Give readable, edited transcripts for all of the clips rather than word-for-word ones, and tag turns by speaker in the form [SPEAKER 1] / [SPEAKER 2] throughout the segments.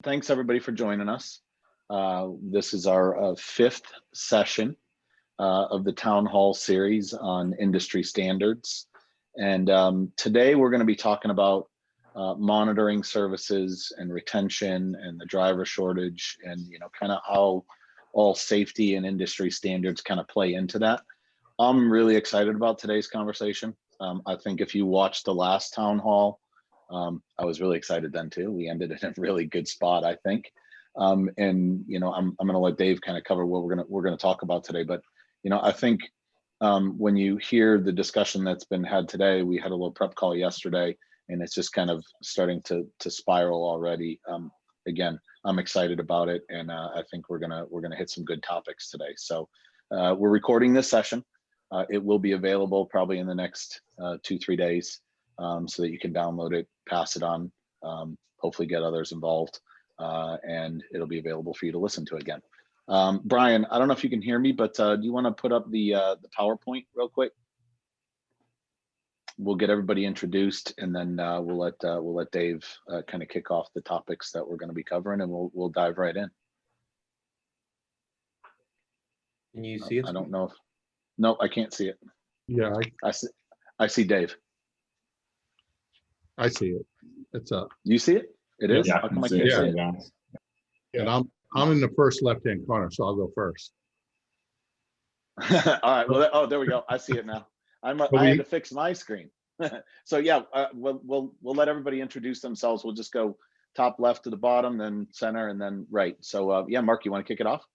[SPEAKER 1] Thanks everybody for joining us. This is our fifth session of the Town Hall series on industry standards. And today we're going to be talking about monitoring services and retention and the driver shortage and, kind of how all safety and industry standards kind of play into that. I'm really excited about today's conversation. I think if you watched the last Town Hall, I was really excited then too. We ended in a really good spot, I think. And I'm going to let Dave kind of cover what we're going to talk about today. But I think when you hear the discussion that's been had today, we had a little prep call yesterday, and it's just kind of starting to spiral already. Again, I'm excited about it, and I think we're gonna hit some good topics today. So we're recording this session. It will be available probably in the next 2-3 days. So that you can download it, pass it on, hopefully get others involved, and it'll be available for you to listen to again. Brian, I don't know if you can hear me, but do you want to put up the PowerPoint real quick? We'll get everybody introduced, and then we'll let Dave kind of kick off the topics that we're going to be covering, and we'll dive right in.
[SPEAKER 2] Can you see it?
[SPEAKER 1] I don't know if. No, I can't see it.
[SPEAKER 3] Yeah,
[SPEAKER 1] I see Dave.
[SPEAKER 3] I see it. It's up.
[SPEAKER 1] You see it? It is?
[SPEAKER 2] Yeah,
[SPEAKER 1] How come I can't see it?
[SPEAKER 3] And I'm in the first left-hand corner, so I'll go first.
[SPEAKER 1] All right. Well, there we go. I see it now. I had to fix my screen. So yeah, we'll let everybody introduce themselves. We'll just go top left to the bottom, then center, and then right. So yeah, Mark, you want to kick it off?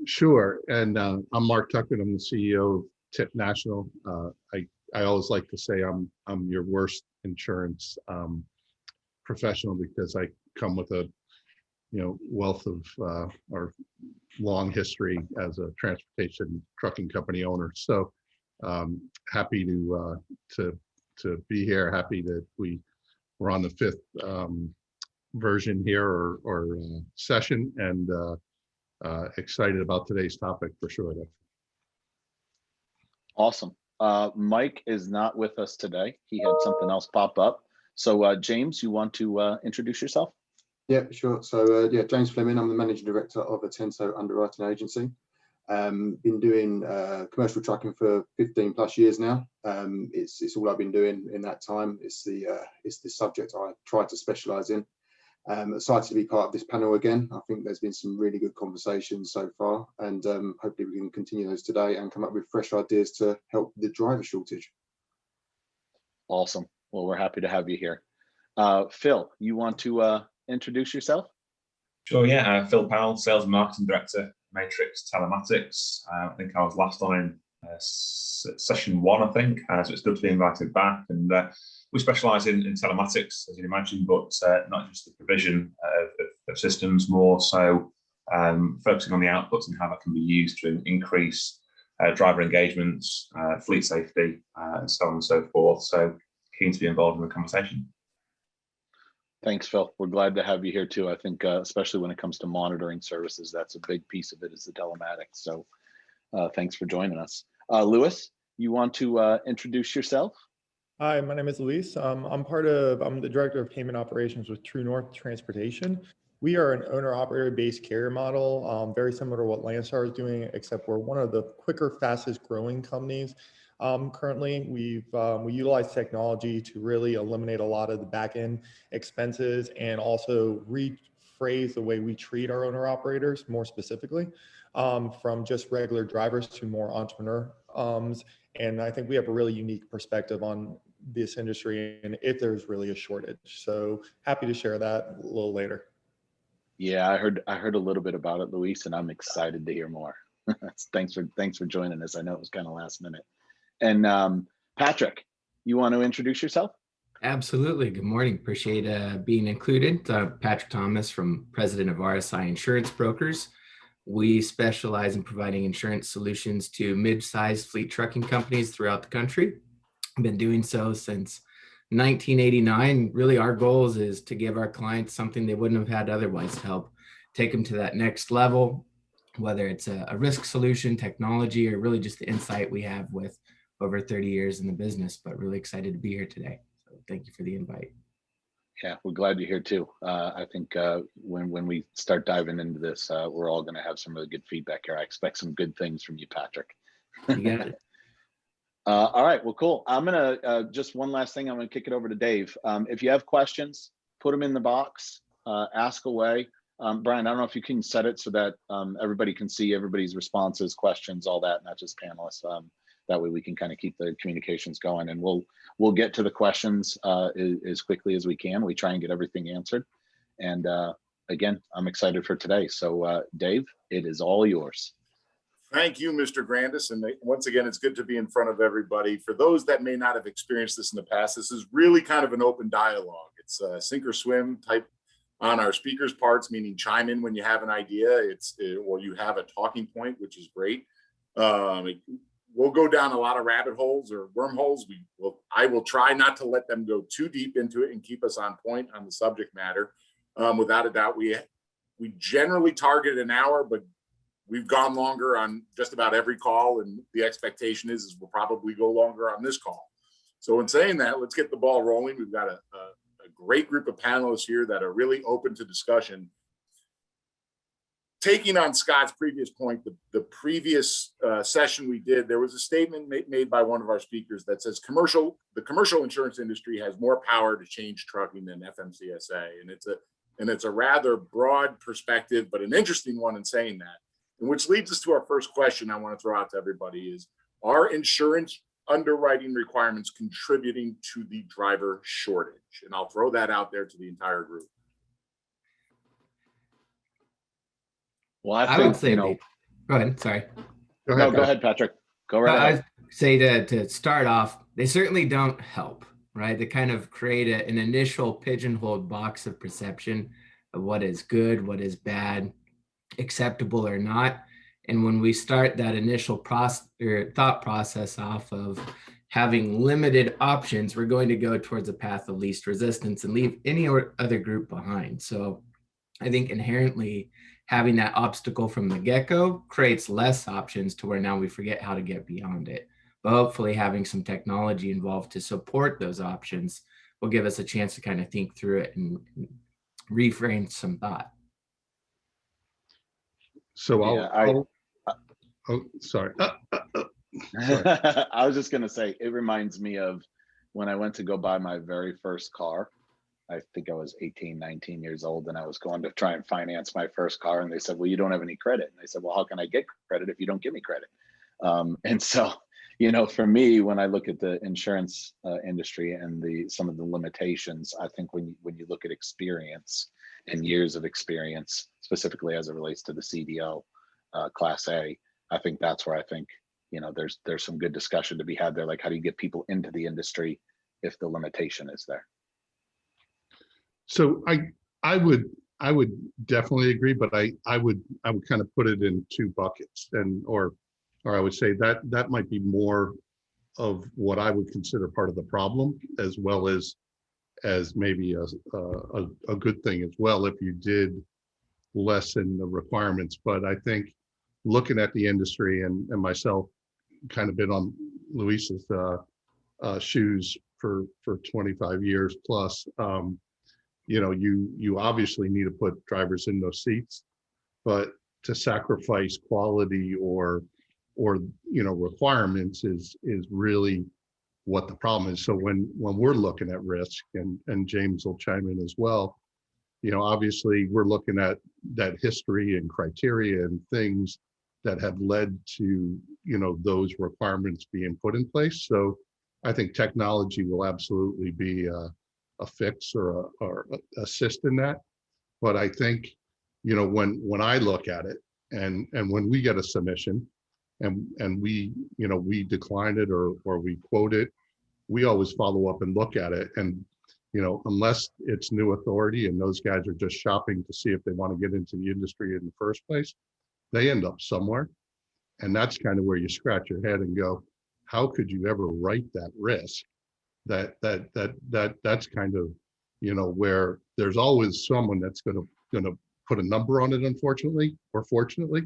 [SPEAKER 3] Sure. And I'm Mark Tucker. I'm the CEO of TIP National. I always like to say I'm your worst insurance professional, because I come with a wealth of or long history as a transportation trucking company owner. So happy to be here. Happy that we're on the fifth version here or session, and excited about today's topic for sure.
[SPEAKER 1] Awesome. Mike is not with us today. He had something else pop up. So James, you want to introduce yourself?
[SPEAKER 4] Yeah, sure. So yeah, James Fleming. I'm the managing director of Atento Underwriting Agency. Been doing commercial trucking for 15 plus years now. It's all I've been doing in that time. It's the subject I try to specialize in. Excited to be part of this panel again. I think there's been some really good conversations so far, and hopefully we can continue those today and come up with fresh ideas to help the driver shortage.
[SPEAKER 1] Awesome. Well, we're happy to have you here. Phil, you want to introduce yourself?
[SPEAKER 2] Sure, yeah. Phil Powell, Sales and Marketing Director, Matrix Telematics. I think I was last on in session 1, I think. So it's good to be invited back. And we specialise in telematics, as you'd imagine, but not just the provision of systems, more so focusing on the outputs and how that can be used to increase driver engagements, fleet safety, and so on and so forth. So keen to be involved in the conversation.
[SPEAKER 1] Thanks, Phil. We're glad to have you here too. I think especially when it comes to monitoring services, that's a big piece of it, is the telematics. So thanks for joining us. Lewis, you want to introduce yourself?
[SPEAKER 5] Hi, my name is Luis. I'm the director of payment operations with True North Transportation. We are an owner-operator-based carrier model, very similar to what Landstar is doing, except we're one of the quicker, fastest growing companies. Currently, we utilize technology to really eliminate a lot of the back-end expenses and also rephrase the way we treat our owner-operators more specifically, from just regular drivers to more entrepreneur. And I think we have a really unique perspective on this industry and if there's really a shortage. So happy to share that a little later.
[SPEAKER 1] Yeah, I heard a little bit about it, Luis, and I'm excited to hear more. Thanks for joining us. I know it was kind of last minute. And Patrick, you want to introduce yourself?
[SPEAKER 6] Absolutely. Good morning. Appreciate being included. Patrick Thomas, president of RSI Insurance Brokers. We specialize in providing insurance solutions to mid-sized fleet trucking companies throughout the country. I've been doing so since 1989. Really, our goal is to give our clients something they wouldn't have had otherwise, to help take them to that next level, whether it's a risk solution, technology, or really just the insight we have with over 30 years in the business. But really excited to be here today. So thank you for the invite.
[SPEAKER 1] Yeah, we're glad you're here too. I think when we start diving into this, we're all going to have some really good feedback here. I expect some good things from you, Patrick.
[SPEAKER 6] You got it.
[SPEAKER 1] All right, well, cool. I'm gonna just one last thing. I'm gonna kick it over to Dave. If you have questions, put them in the box. Ask away. Brian, I don't know if you can set it so that everybody can see everybody's responses, questions, all that, not just panelists. That way we can kind of keep the communications going, and we'll get to the questions as quickly as we can. We try and get everything answered. And again, I'm excited for today. So Dave, it is all yours.
[SPEAKER 7] Thank you, Mr. Grandis. And once again, it's good to be in front of everybody. For those that may not have experienced this in the past, this is really kind of an open dialogue. It's sink or swim type on our speakers' parts, meaning chime in when you have an idea, or you have a talking point, which is great. We'll go down a lot of rabbit holes or wormholes. I will try not to let them go too deep into it and keep us on point on the subject matter. Without a doubt, we generally target an hour, but we've gone longer on just about every call, and the expectation is we'll probably go longer on this call. So in saying that, let's get the ball rolling. We've got a great group of panelists here that are really open to discussion. Taking on Scott's previous point, the previous session we did, there was a statement made by one of our speakers that says the commercial insurance industry has more power to change trucking than FMCSA. And it's a rather broad perspective, but an interesting one in saying that. And which leads us to our first question I want to throw out to everybody is, are insurance underwriting requirements contributing to the driver shortage? And I'll throw that out there to the entire group.
[SPEAKER 1] Well,
[SPEAKER 6] I would say, go ahead. Sorry.
[SPEAKER 1] Go ahead, Patrick. Go right ahead.
[SPEAKER 6] I'd say to start off, they certainly don't help, right? They kind of create an initial pigeonholed box of perception of what is good, what is bad, acceptable or not. And when we start that initial thought process off of having limited options, we're going to go towards a path of least resistance and leave any other group behind. So I think inherently having that obstacle from the get-go creates less options to where now we forget how to get beyond it. But hopefully having some technology involved to support those options will give us a chance to kind of think through it and reframe some thought.
[SPEAKER 3] So sorry.
[SPEAKER 1] I was just going to say, it reminds me of when I went to go buy my very first car. I think I was 18, 19 years old, and I was going to try and finance my first car. And they said, well, you don't have any credit. And I said, well, how can I get credit if you don't give me credit? And so, for me, when I look at the insurance industry and some of the limitations, I think when you look at experience and years of experience, specifically as it relates to the CDO Class A, I think that's where I think, there's some good discussion to be had there. Like, how do you get people into the industry if the limitation is there?
[SPEAKER 3] So I would definitely agree, but I would kind of put it in two buckets, or I would say that might be more of what I would consider part of the problem, as well as maybe a good thing as well if you did lessen the requirements. But I think looking at the industry and myself kind of been on Luis's shoes for 25 years plus, you obviously need to put drivers in those seats, but to sacrifice quality or requirements is really what the problem is. So when we're looking at risk, and James will chime in as well, obviously we're looking at that history and criteria and things that have led to those requirements being put in place. So I think technology will absolutely be a fix or assist in that. But I think, when I look at it and when we get a submission and we decline it or we quote it, we always follow up and look at it. And, unless it's new authority and those guys are just shopping to see if they want to get into the industry in the first place, they end up somewhere. And that's kind of where you scratch your head and go, how could you ever write that risk? That's kind of where there's always someone that's going to put a number on it, unfortunately or fortunately.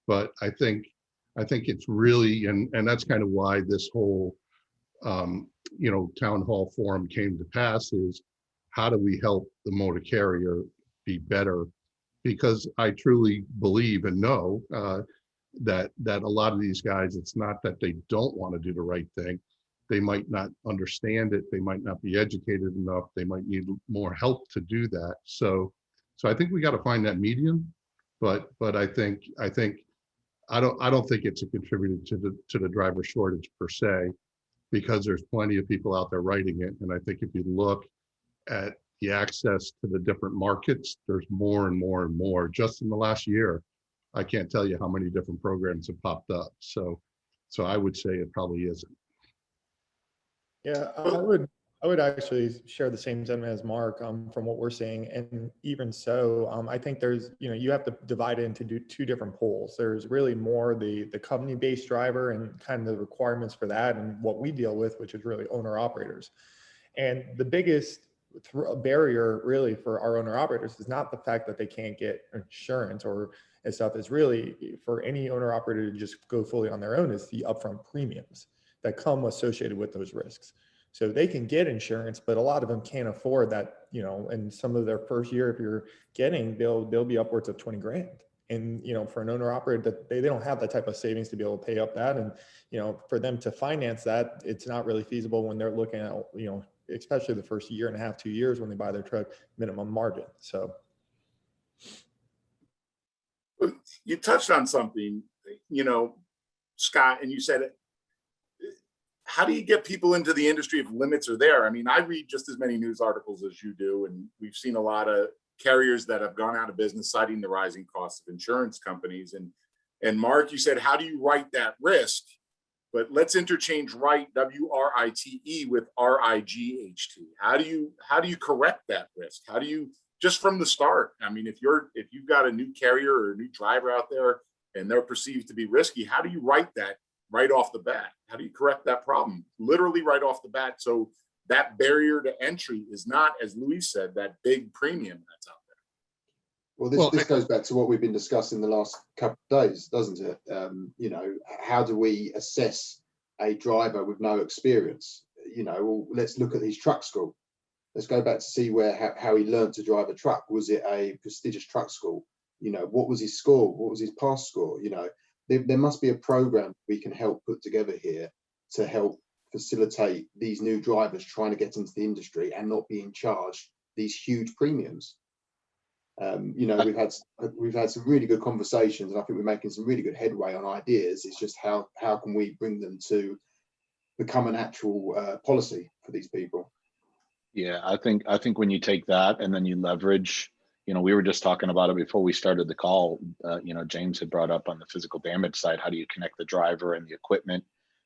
[SPEAKER 3] But I think it's really, and that's kind of why this whole town hall forum came to pass, is how do we help the motor carrier be better? Because I truly believe and know that a lot of these guys, it's not that they don't want to do the right thing. They might not understand it. They might not be educated enough. They might need more help to do that. So I think we got to find that medium. But I think I don't think it's a contributor to the driver shortage per se, because there's plenty of people out there writing it. And I think if you look at the access to the different markets, there's more and more and more. Just in the last year, I can't tell you how many different programs have popped up. So I would say it probably isn't.
[SPEAKER 5] Yeah, I would actually share the same sentiment as Mark from what we're seeing. And even so, I think there's, you have to divide it into two different pools. There's really more the company-based driver and kind of the requirements for that, and what we deal with, which is really owner operators. And the biggest barrier really for our owner operators is not the fact that they can't get insurance or and stuff. Is really for any owner operator to just go fully on their own is the upfront premiums that come associated with those risks. So they can get insurance, but a lot of them can't afford that, and some of their first year, if you're getting, they'll be upwards of 20 grand. And, for an owner operator, that they don't have that type of savings to be able to pay up that. And, for them to finance that, it's not really feasible when they're looking at, especially the first year and a half, 2 years when they buy their truck, minimum margin. So.
[SPEAKER 7] You touched on something, Scott, and you said, how do you get people into the industry if limits are there? I mean, I read just as many news articles as you do, and we've seen a lot of carriers that have gone out of business citing the rising costs of insurance companies. And Mark, you said, how do you write that risk? But let's interchange write, W-R-I-T-E, with R-I-G-H-T. How do you correct that risk? How do you, just from the start? I mean, if you've got a new carrier or a new driver out there and they're perceived to be risky, how do you write that right off the bat? How do you correct that problem? Literally right off the bat, so that barrier to entry is not, as Luis said, that big premium that's out there.
[SPEAKER 4] Well, this goes back to what we've been discussing the last couple of days, doesn't it? How do we assess a driver with no experience? Well, let's look at his truck school. Let's go back to see how he learned to drive a truck. Was it a prestigious truck school? What was his score? What was his pass score? There must be a program we can help put together here to help facilitate these new drivers trying to get into the industry and not being charged these huge premiums. We've had some really good conversations, and I think we're making some really good headway on ideas. It's just how can we bring them to become an actual policy for these people?
[SPEAKER 1] Yeah, I think when you take that and then you leverage, we were just talking about it before we started the call. James had brought up on the physical damage side, how do you connect the driver and the equipment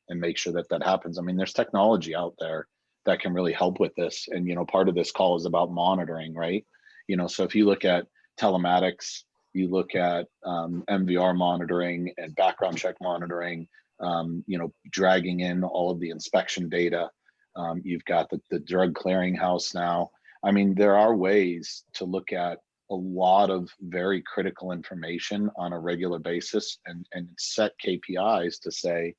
[SPEAKER 1] and make sure that happens? I mean, there's technology out there that can really help with this. And, part of this call is about monitoring, right? So if you look at telematics, you look at MVR monitoring and background check monitoring, dragging in all of the inspection data. You've got the drug clearinghouse now. I mean, there are ways to look at a lot of very critical information on a regular basis and set KPIs to say,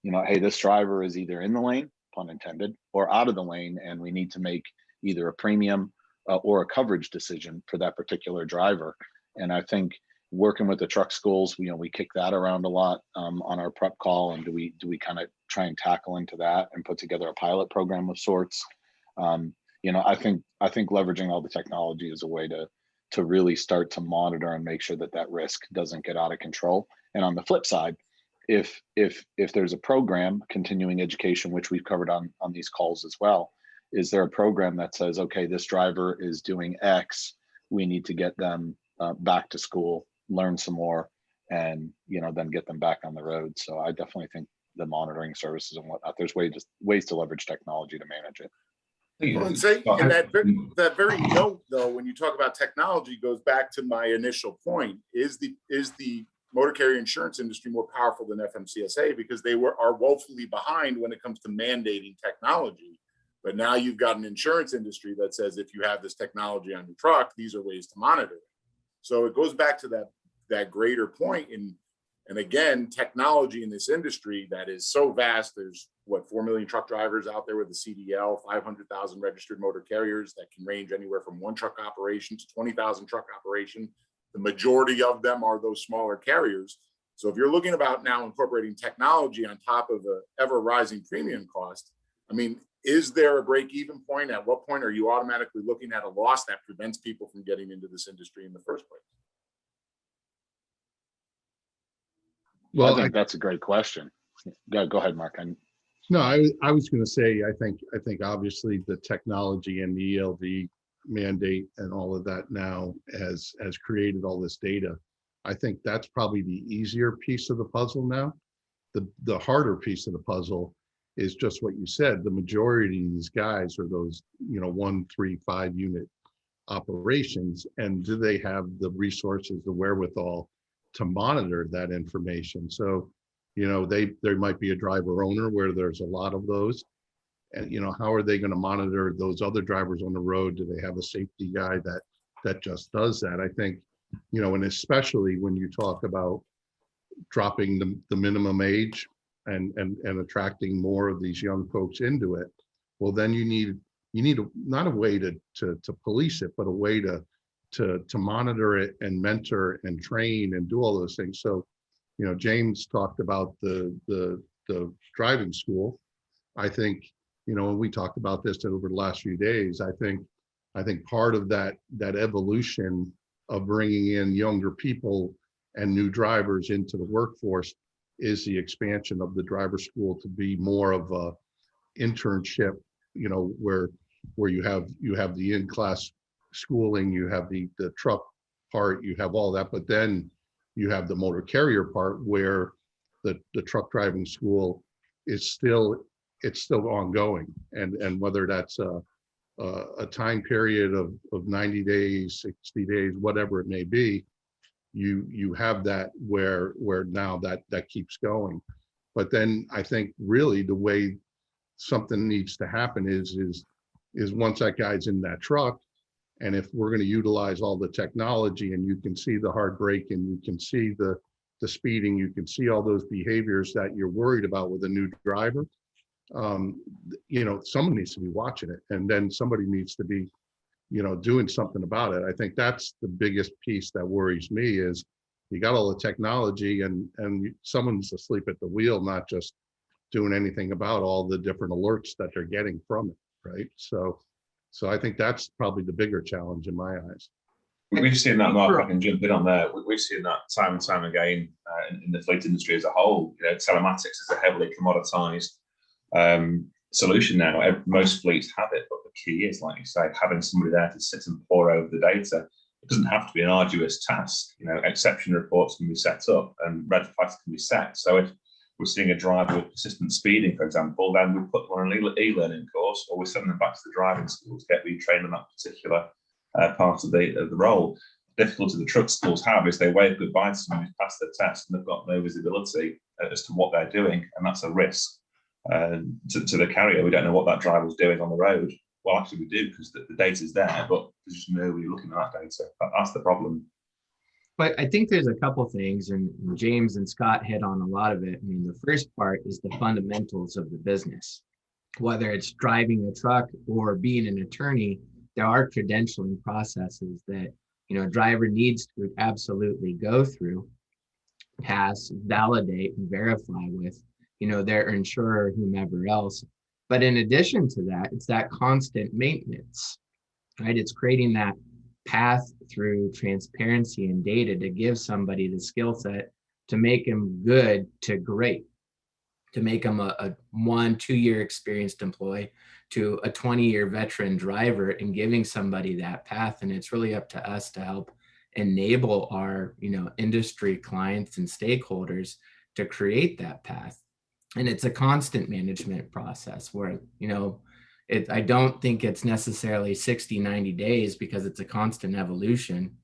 [SPEAKER 1] hey, this driver is either in the lane, pun intended, or out of the lane, and we need to make either a premium or a coverage decision for that particular driver. And I think working with the truck schools, we kick that around a lot on our prep call. And do we kind of try and tackle into that and put together a pilot program of sorts? I think leveraging all the technology is a way to really start to monitor and make sure that risk doesn't get out of control. And on the flip side, if there's a program, continuing education, which we've covered on these calls as well, is there a program that says, okay, this driver is doing X, we need to get them back to school, learn some more, and then get them back on the road. So I definitely think the monitoring services and whatnot, there's ways to leverage technology to manage it.
[SPEAKER 7] Well, and that very note, though, when you talk about technology, goes back to my initial point: is the motor carrier insurance industry more powerful than FMCSA because they are woefully behind when it comes to mandating technology? But now you've got an insurance industry that says if you have this technology on your truck, these are ways to monitor it. So it goes back to that greater point. And And again, technology in this industry that is so vast, there's what, 4 million truck drivers out there with the CDL, 500,000 registered motor carriers that can range anywhere from 1 truck operation to 20,000 truck operation. The majority of them are those smaller carriers. So if you're looking about now incorporating technology on top of the ever rising premium cost, I mean, is there a break-even point? At what point are you automatically looking at a loss that prevents people from getting into this industry in the first place?
[SPEAKER 1] Well, I think that's a great question. Go ahead, Mark.
[SPEAKER 3] No, I was going to say, I think obviously the technology and the ELD mandate and all of that now has created all this data. I think that's probably the easier piece of the puzzle now. The harder piece of the puzzle is just what you said. The majority of these guys are those, 1, 3, 5 unit operations, and do they have the resources, the wherewithal to monitor that information? So, there might be a driver owner where there's a lot of those, and how are they going to monitor those other drivers on the road? Do they have a safety guy that just does that? I think, and especially when you talk about dropping the minimum age and attracting more of these young folks into it, well, then you need not a way to police it, but a way to monitor it and mentor and train and do all those things. So, James talked about the driving school. I think, and we talked about this over the last few days. I think part of that evolution of bringing in younger people and new drivers into the workforce is the expansion of the driver school to be more of a internship, where you have the in-class schooling, you have the truck part, you have all that, but then you have the motor carrier part where the truck driving school is still ongoing, and whether that's a time period of 90 days, 60 days, whatever it may be, you have that where now that keeps going. But then I think really the way something needs to happen is once that guy's in that truck, and if we're going to utilize all the technology, and you can see the hard brake, and you can see the speeding, you can see all those behaviors that you're worried about with a new driver, someone needs to be watching it, and then somebody needs to be, doing something about it. I think that's the biggest piece that worries me is you got all the technology, and someone's asleep at the wheel, not just doing anything about all the different alerts that they're getting from it, right? So I think that's probably the bigger challenge in my eyes.
[SPEAKER 2] We've seen that, Mark. I can jump in on there. We've seen that time and time again in the fleet industry as a whole. Telematics is a heavily commoditized solution now. Most fleets have it, but the key is, like you say, having somebody there to sit and pore over the data. It doesn't have to be an arduous task. Exception reports can be set up and red flags can be set. So if we're seeing a driver with persistent speeding, for example, then we put them on an e-learning course, or we send them back to the driving school to get retrained on that particular part of the role. The difficulty the truck schools have is they wave goodbye to someone who's passed their test and they've got no visibility as to what they're doing, and that's a risk to the carrier. We don't know what that driver's doing on the road. Well, actually we do, because the data's there, but there's just nobody looking at that data. That's the problem.
[SPEAKER 6] But I think there's a couple things, and James and Scott hit on a lot of it. I mean, the first part is the fundamentals of the business. Whether it's driving a truck or being an attorney, there are credentialing processes that a driver needs to absolutely go through, pass, validate, and verify with their insurer, whomever else. But in addition to that, it's that constant maintenance, right? It's creating that path through transparency and data to give somebody the skill set to make them good to great, to make them a 1-2 year experienced employee to a 20-year veteran driver, and giving somebody that path. And it's really up to us to help enable our industry clients and stakeholders to create that path. And it's a constant management process where I don't think it's necessarily 60-90 days, because it's a constant evolution.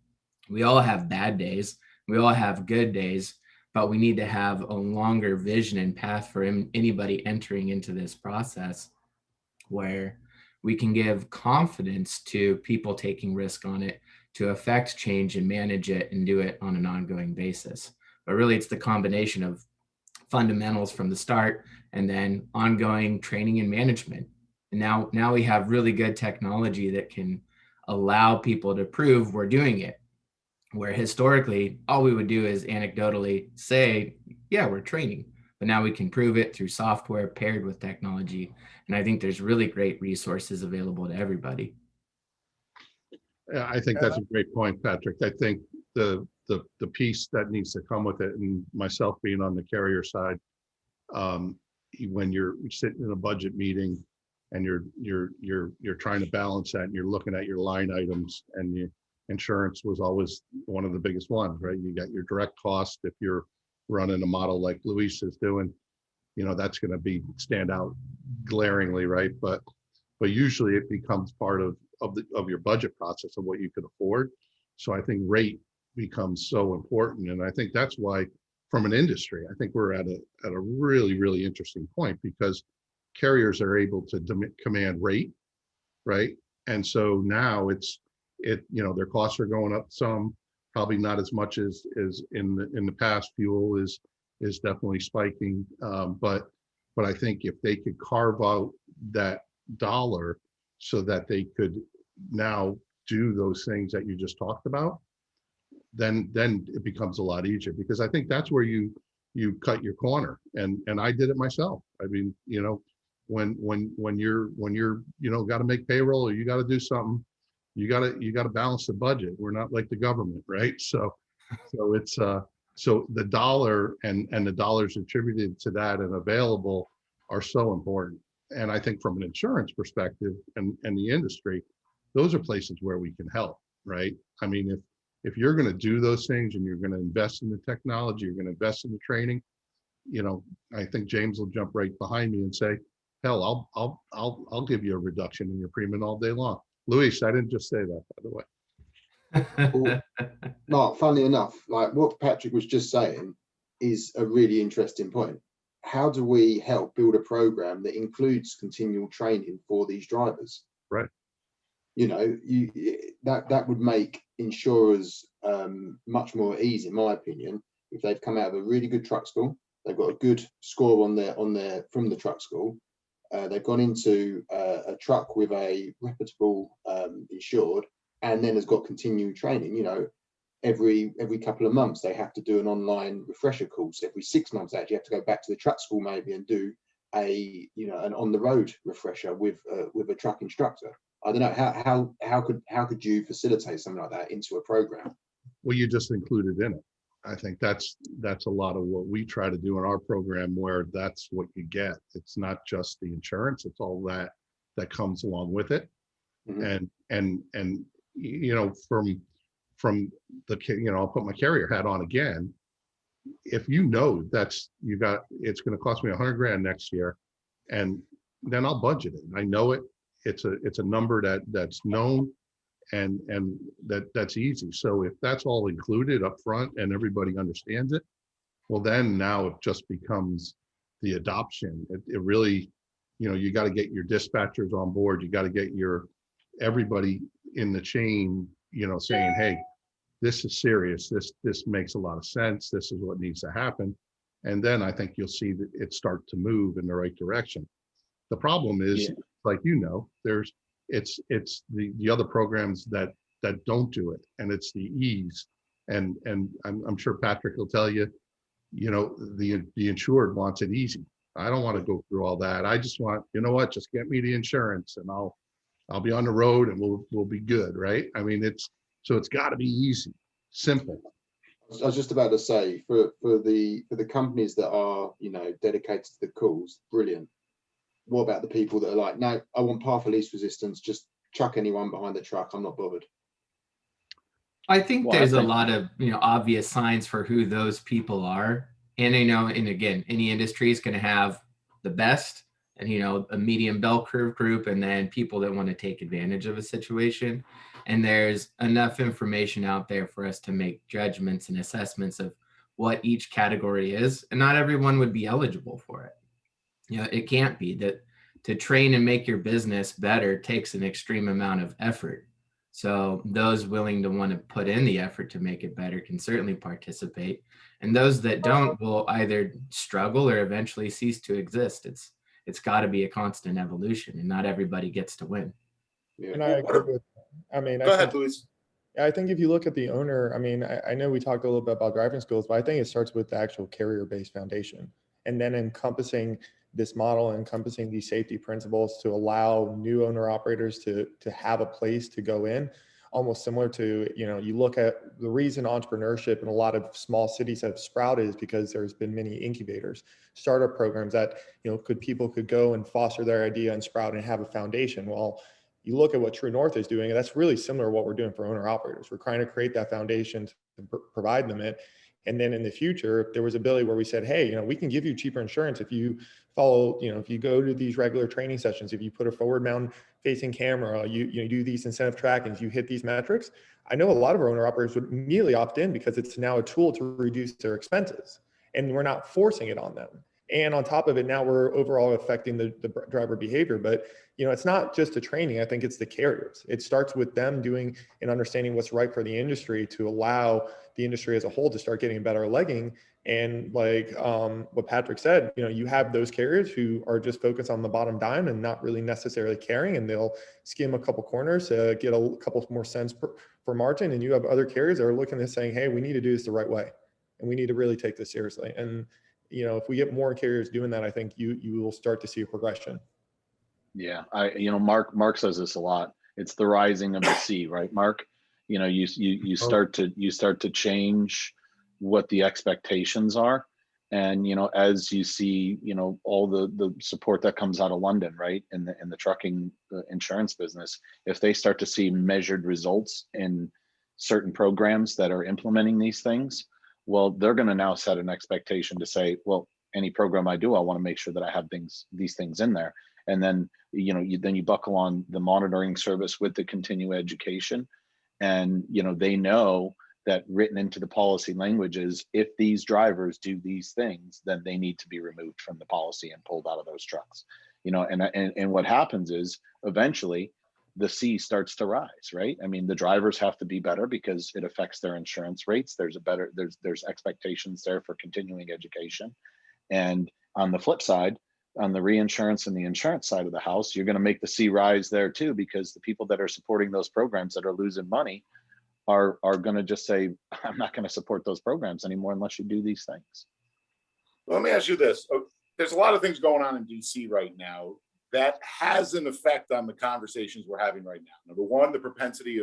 [SPEAKER 6] We all have bad days, we all have good days, but we need to have a longer vision and path for anybody entering into this process, where we can give confidence to people taking risk on it to affect change and manage it and do it on an ongoing basis. but really it's the combination of fundamentals from the start and then ongoing training and management. And now we have really good technology that can allow people to prove we're doing it, where historically all we would do is anecdotally say, yeah, we're training, but now we can prove it through software paired with technology. And I think there's really great resources available to everybody.
[SPEAKER 3] Yeah, I think that's a great point, Patrick. I think the piece that needs to come with it, and myself being on the carrier side, when you're sitting in a budget meeting and you're trying to balance that, and you're looking at your line items, and your insurance was always one of the biggest ones, right? You got your direct cost. If you're running a model like Luis is doing, that's going to be stand out glaringly, right? But usually it becomes part of your budget process of what you can afford. So I think rate becomes so important, and I think that's why, from an industry, I think we're at a really, really interesting point, because carriers are able to command rate, right? And so now their costs are going up some, probably not as much as in the past. Fuel is definitely spiking, but I think if they could carve out that dollar so that they could now do those things that you just talked about, then it becomes a lot easier, because I think that's where you cut your corner. And I did it myself. I mean, when you're got to make payroll, or you got to do something, you got to balance the budget. We're not like the government, right? So it's so the dollar and the dollars attributed to that and available are so important. And I think from an insurance perspective and the industry, those are places where we can help, right? I mean, if you're going to do those things and you're going to invest in the technology, you're going to invest in the training, I think James will jump right behind me and say, hell, I'll give you a reduction in your premium all day long. Luis, I didn't just say that, by the way.
[SPEAKER 4] Well, Mark, funnily enough, like what Patrick was just saying is a really interesting point. How do we help build a program that includes continual training for these drivers?
[SPEAKER 3] Right.
[SPEAKER 4] That would make insurers much more easy, in my opinion, if they've come out of a really good truck school, they've got a good score on their from the truck school, they've gone into a truck with a reputable insured, and then has got continued training. Every couple of months they have to do an online refresher course. Every 6 months, actually, you have to go back to the truck school maybe and do an on the road refresher with a truck instructor. I don't know how could you facilitate something like that into a program?
[SPEAKER 3] Well, you just included in it. I think that's a lot of what we try to do in our program, where that's what you get. It's not just the insurance; it's all that comes along with it. Mm-hmm. And from the I'll put my carrier hat on again. If it's going to cost me $100,000 next year, and then I'll budget it. I know it. It's a number that's known, and that's easy. So if that's all included up front and everybody understands it, well, then now it just becomes the adoption. It really, you got to get your dispatchers on board. You got to get everybody in the chain, saying, hey, this is serious. This makes a lot of sense. This is what needs to happen. And then I think you'll see that it start to move in the right direction. The problem is, like, it's the other programs that don't do it, and it's the ease. And I'm sure Patrick will tell you, the insured wants it easy. I don't want to go through all that. I just want, just get me the insurance, and I'll be on the road, and we'll be good, right? I mean, it's got to be easy, simple.
[SPEAKER 4] I was just about to say, for the companies that are dedicated to the calls, brilliant. What about the people that are like, no, I want path of least resistance, just chuck anyone behind the truck, I'm not bothered?
[SPEAKER 6] I think there's a lot of obvious signs for who those people are. And and again, any industry is going to have the best and a medium bell curve group, and then people that want to take advantage of a situation. And there's enough information out there for us to make judgments and assessments of what each category is. And not everyone would be eligible for it. It can't be that to train and make your business better takes an extreme amount of effort. So those willing to want to put in the effort to make it better can certainly participate. And those that don't will either struggle or eventually cease to exist. It's got to be a constant evolution, and not everybody gets to win.
[SPEAKER 4] Yeah.
[SPEAKER 5] And I agree with, I mean,
[SPEAKER 7] Go ahead, Luis.
[SPEAKER 5] I think if you look at the owner, I mean, I know we talked a little bit about driving skills, but I think it starts with the actual carrier-based foundation, and then encompassing this model, encompassing these safety principles to allow new owner operators to have a place to go in, almost similar to, you know, you look at the reason entrepreneurship in a lot of small cities have sprouted is because there's been many incubators, startup programs that, you know, people could go and foster their idea and sprout and have a foundation. Well, you look at what True North is doing, and that's really similar to what we're doing for owner operators. We're trying to create that foundation to provide them it. And then in the future, if there was ability where we said, hey, you know, we can give you cheaper insurance if you follow, you know, if you go to these regular training sessions, if you put a forward mount facing camera, you do these incentive trackings, you hit these metrics. I know a lot of our owner operators would immediately opt in because it's now a tool to reduce their expenses, and we're not forcing it on them. And on top of it, now we're overall affecting the driver behavior. But, you know, it's not just the training. I think it's the carriers. It starts with them doing and understanding what's right for the industry to allow the industry as a whole to start getting better legging. And like what Patrick said, you know, you have those carriers who are just focused on the bottom dime and not really necessarily caring, and they'll skim a couple corners to get a couple more cents for margin. And you have other carriers that are looking at saying, hey, we need to do this the right way, and we need to really take this seriously. And you know, if we get more carriers doing that, I think you will start to see a progression.
[SPEAKER 1] Yeah, you know, Mark says this a lot. It's the rising of the sea, right, Mark? You know, you start to change what the expectations are, and you know, as you see, you know, all the support that comes out of London, right, in the trucking insurance business, if they start to see measured results in certain programs that are implementing these things, well, they're going to now set an expectation to say, well, any program I do, I want to make sure that I have these things in there. And then, you know, you buckle on the monitoring service with the continuing education. And, you know, they know that written into the policy language is if these drivers do these things, then they need to be removed from the policy and pulled out of those trucks. You know, and what happens is eventually the sea starts to rise, right? I mean, the drivers have to be better because it affects their insurance rates. There's expectations there for continuing education. And on the flip side, on the reinsurance and the insurance side of the house, you're going to make the sea rise there too, because the people that are supporting those programs that are losing money are going to just say, I'm not going to support those programs anymore unless you do these things.
[SPEAKER 7] Well, let me ask you this. There's a lot of things going on in DC right now that has an effect on the conversations we're having right now. Number one, the propensity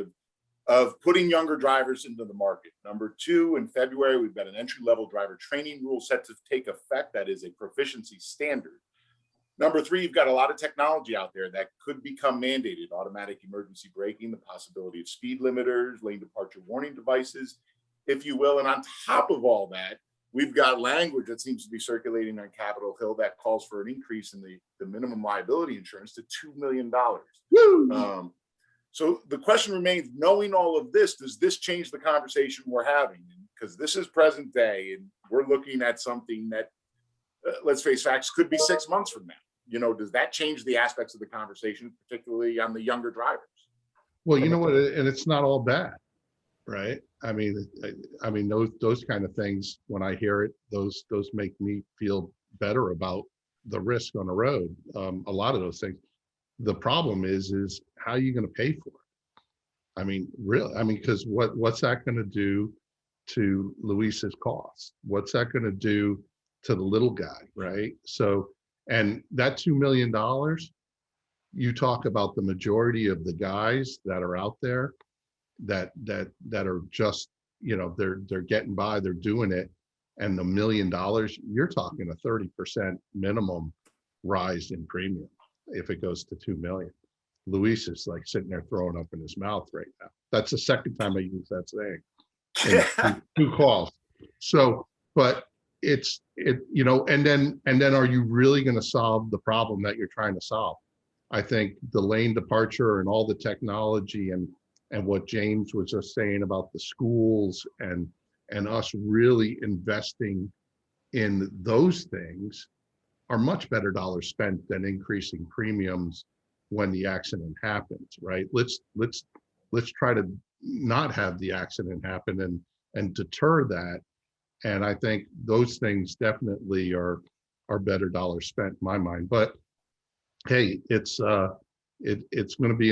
[SPEAKER 7] of putting younger drivers into the market. Number two, in February, we've got an entry-level driver training rule set to take effect. That is a proficiency standard. Number three, you've got a lot of technology out there that could become mandated: automatic emergency braking, the possibility of speed limiters, lane departure warning devices, if you will. And on top of all that, we've got language that seems to be circulating on Capitol Hill that calls for an increase in the minimum liability insurance to $2 million. So the question remains, knowing all of this, does this change the conversation we're having? Because this is present day, and we're looking at something that, let's face facts, could be 6 months from now. You know, does that change the aspects of the conversation, particularly on the younger drivers?
[SPEAKER 3] Well, you know what, and it's not all bad, right? I mean, those kind of things, when I hear it, those make me feel better about the risk on the road. A lot of those things. The problem is how are you going to pay for it? I mean, really, I mean, because what's that going to do to Luis's costs? What's that going to do to the little guy, right? So, and that $2 million, you talk about the majority of the guys that are out there that are just, you know, they're getting by, they're doing it, and the $1 million, you're talking a 30% minimum rise in premium if it goes to 2 million. Luis is like sitting there throwing up in his mouth right now. That's the second time I use that saying in two calls. So, but you know, and then are you really going to solve the problem that you're trying to solve? I think the lane departure and all the technology and what James was just saying about the schools and us really investing in those things are much better dollars spent than increasing premiums when the accident happens, right? Let's let's try to not have the accident happen and deter that. And I think those things definitely are better dollars spent in my mind. But hey, it's going to be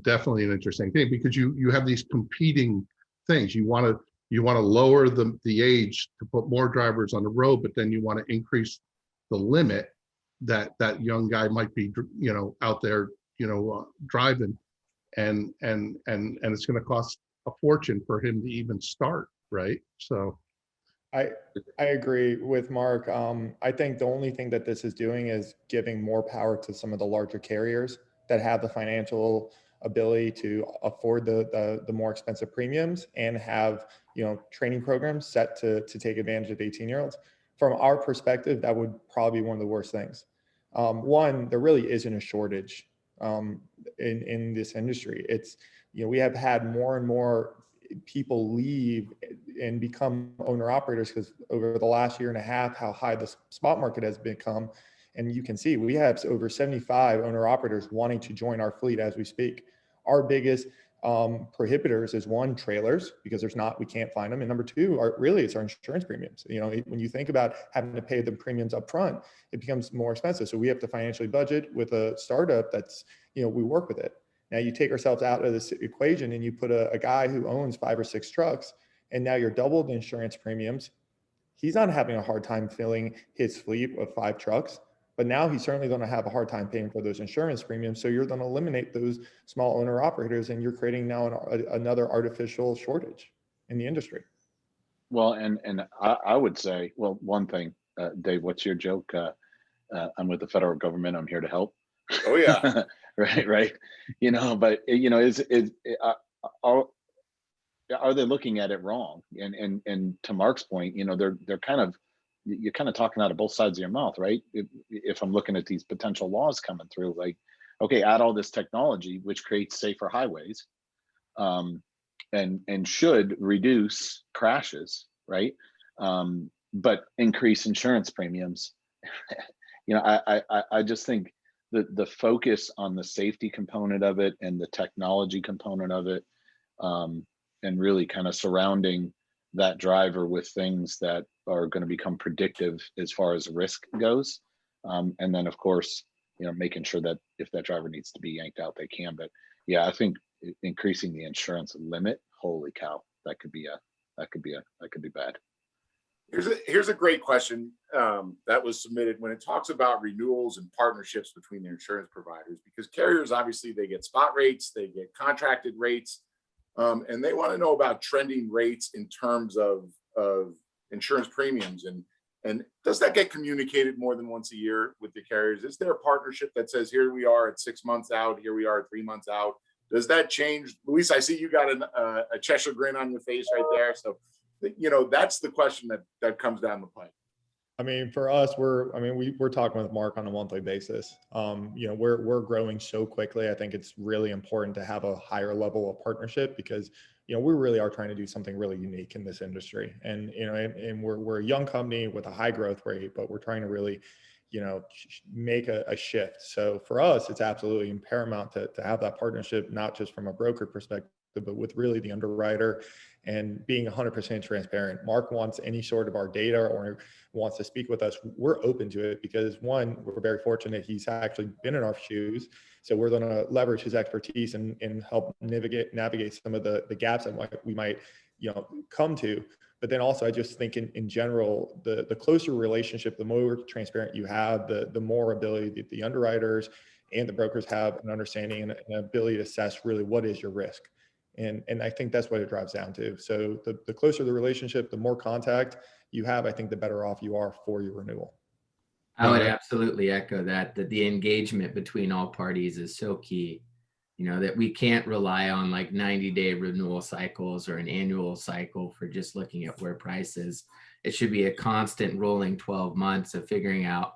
[SPEAKER 3] definitely an interesting thing, because you have these competing things. You want to lower the age to put more drivers on the road, but then you want to increase the limit that young guy might be, out there, driving, and it's going to cost a fortune for him to even start, right? So
[SPEAKER 5] I agree with Mark. I think the only thing that this is doing is giving more power to some of the larger carriers that have the financial ability to afford the more expensive premiums and have, training programs set to take advantage of 18-year-olds. From our perspective, that would probably be one of the worst things. One, there really isn't a shortage in this industry. It's, we have had more and more people leave and become owner operators because over the last year and a half, how high the spot market has become. And you can see we have over 75 owner operators wanting to join our fleet as we speak. Our biggest prohibitors is one, trailers, because we can't find them. And number two, it's our insurance premiums. When you think about having to pay the premiums up front, it becomes more expensive. So we have to financially budget with a startup that's, we work with it. Now you take ourselves out of this equation and you put a guy who owns 5 or 6 trucks, and now you're double the insurance premiums. He's not having a hard time filling his fleet of 5 trucks, but now he's certainly going to have a hard time paying for those insurance premiums. So you're going to eliminate those small owner operators, and you're creating now another artificial shortage in the industry.
[SPEAKER 1] Well, and I would say, well, one thing, Dave, what's your joke? I'm with the federal government. I'm here to help.
[SPEAKER 7] Oh yeah.
[SPEAKER 1] Right. But are they looking at it wrong? And to Mark's point, they're you're kind of talking out of both sides of your mouth, right? If I'm looking at these potential laws coming through, like, okay, add all this technology, which creates safer highways, and should reduce crashes, right? But increase insurance premiums. I just think the focus on the safety component of it and the technology component of it, and really kind of surrounding that driver with things that are going to become predictive as far as risk goes. And then of course, making sure that if that driver needs to be yanked out, they can. But yeah, I think increasing the insurance limit, holy cow, that could be bad.
[SPEAKER 7] Here's a great question that was submitted when it talks about renewals and partnerships between the insurance providers, because carriers, obviously they get spot rates, they get contracted rates, and they want to know about trending rates in terms of insurance premiums. And does that get communicated more than once a year with the carriers? Is there a partnership that says, here we are at 6 months out, here we are at 3 months out? Does that change? Luis, I see you got a Cheshire grin on your face right there. So, that's the question that comes down the pipe.
[SPEAKER 5] I mean, for us, we're talking with Mark on a monthly basis. We're growing so quickly. I think it's really important to have a higher level of partnership because, we really are trying to do something really unique in this industry. And, and we're a young company with a high growth rate, but we're trying to really, make a shift. So for us, it's absolutely paramount to have that partnership, not just from a broker perspective, but with really the underwriter and being 100% transparent. Mark wants any sort of our data or wants to speak with us. We're open to it because one, we're very fortunate he's actually been in our shoes. So we're going to leverage his expertise and help navigate some of the gaps that we might, come to. But then also, I just think in general, the closer relationship, the more transparent you have, the more ability that the underwriters and the brokers have an understanding and an ability to assess really what is your risk. And I think that's what it drives down to. So the closer the relationship, the more contact you have, I think the better off you are for your renewal.
[SPEAKER 6] I would absolutely echo that the engagement between all parties is so key, that we can't rely on like 90-day renewal cycles or an annual cycle for just looking at where price is. It should be a constant rolling 12 months of figuring out,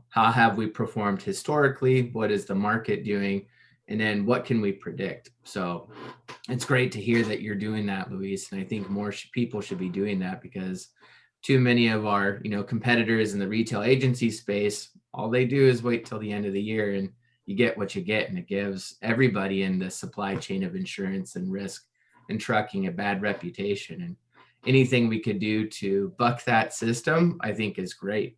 [SPEAKER 6] how have we performed historically? What is the market doing? And then what can we predict? So it's great to hear that you're doing that, Luis. And I think more people should be doing that because too many of our, competitors in the retail agency space, all they do is wait till the end of the year and you get what you get, and it gives everybody in the supply chain of insurance and risk and trucking a bad reputation. And anything we could do to buck that system, I think is great.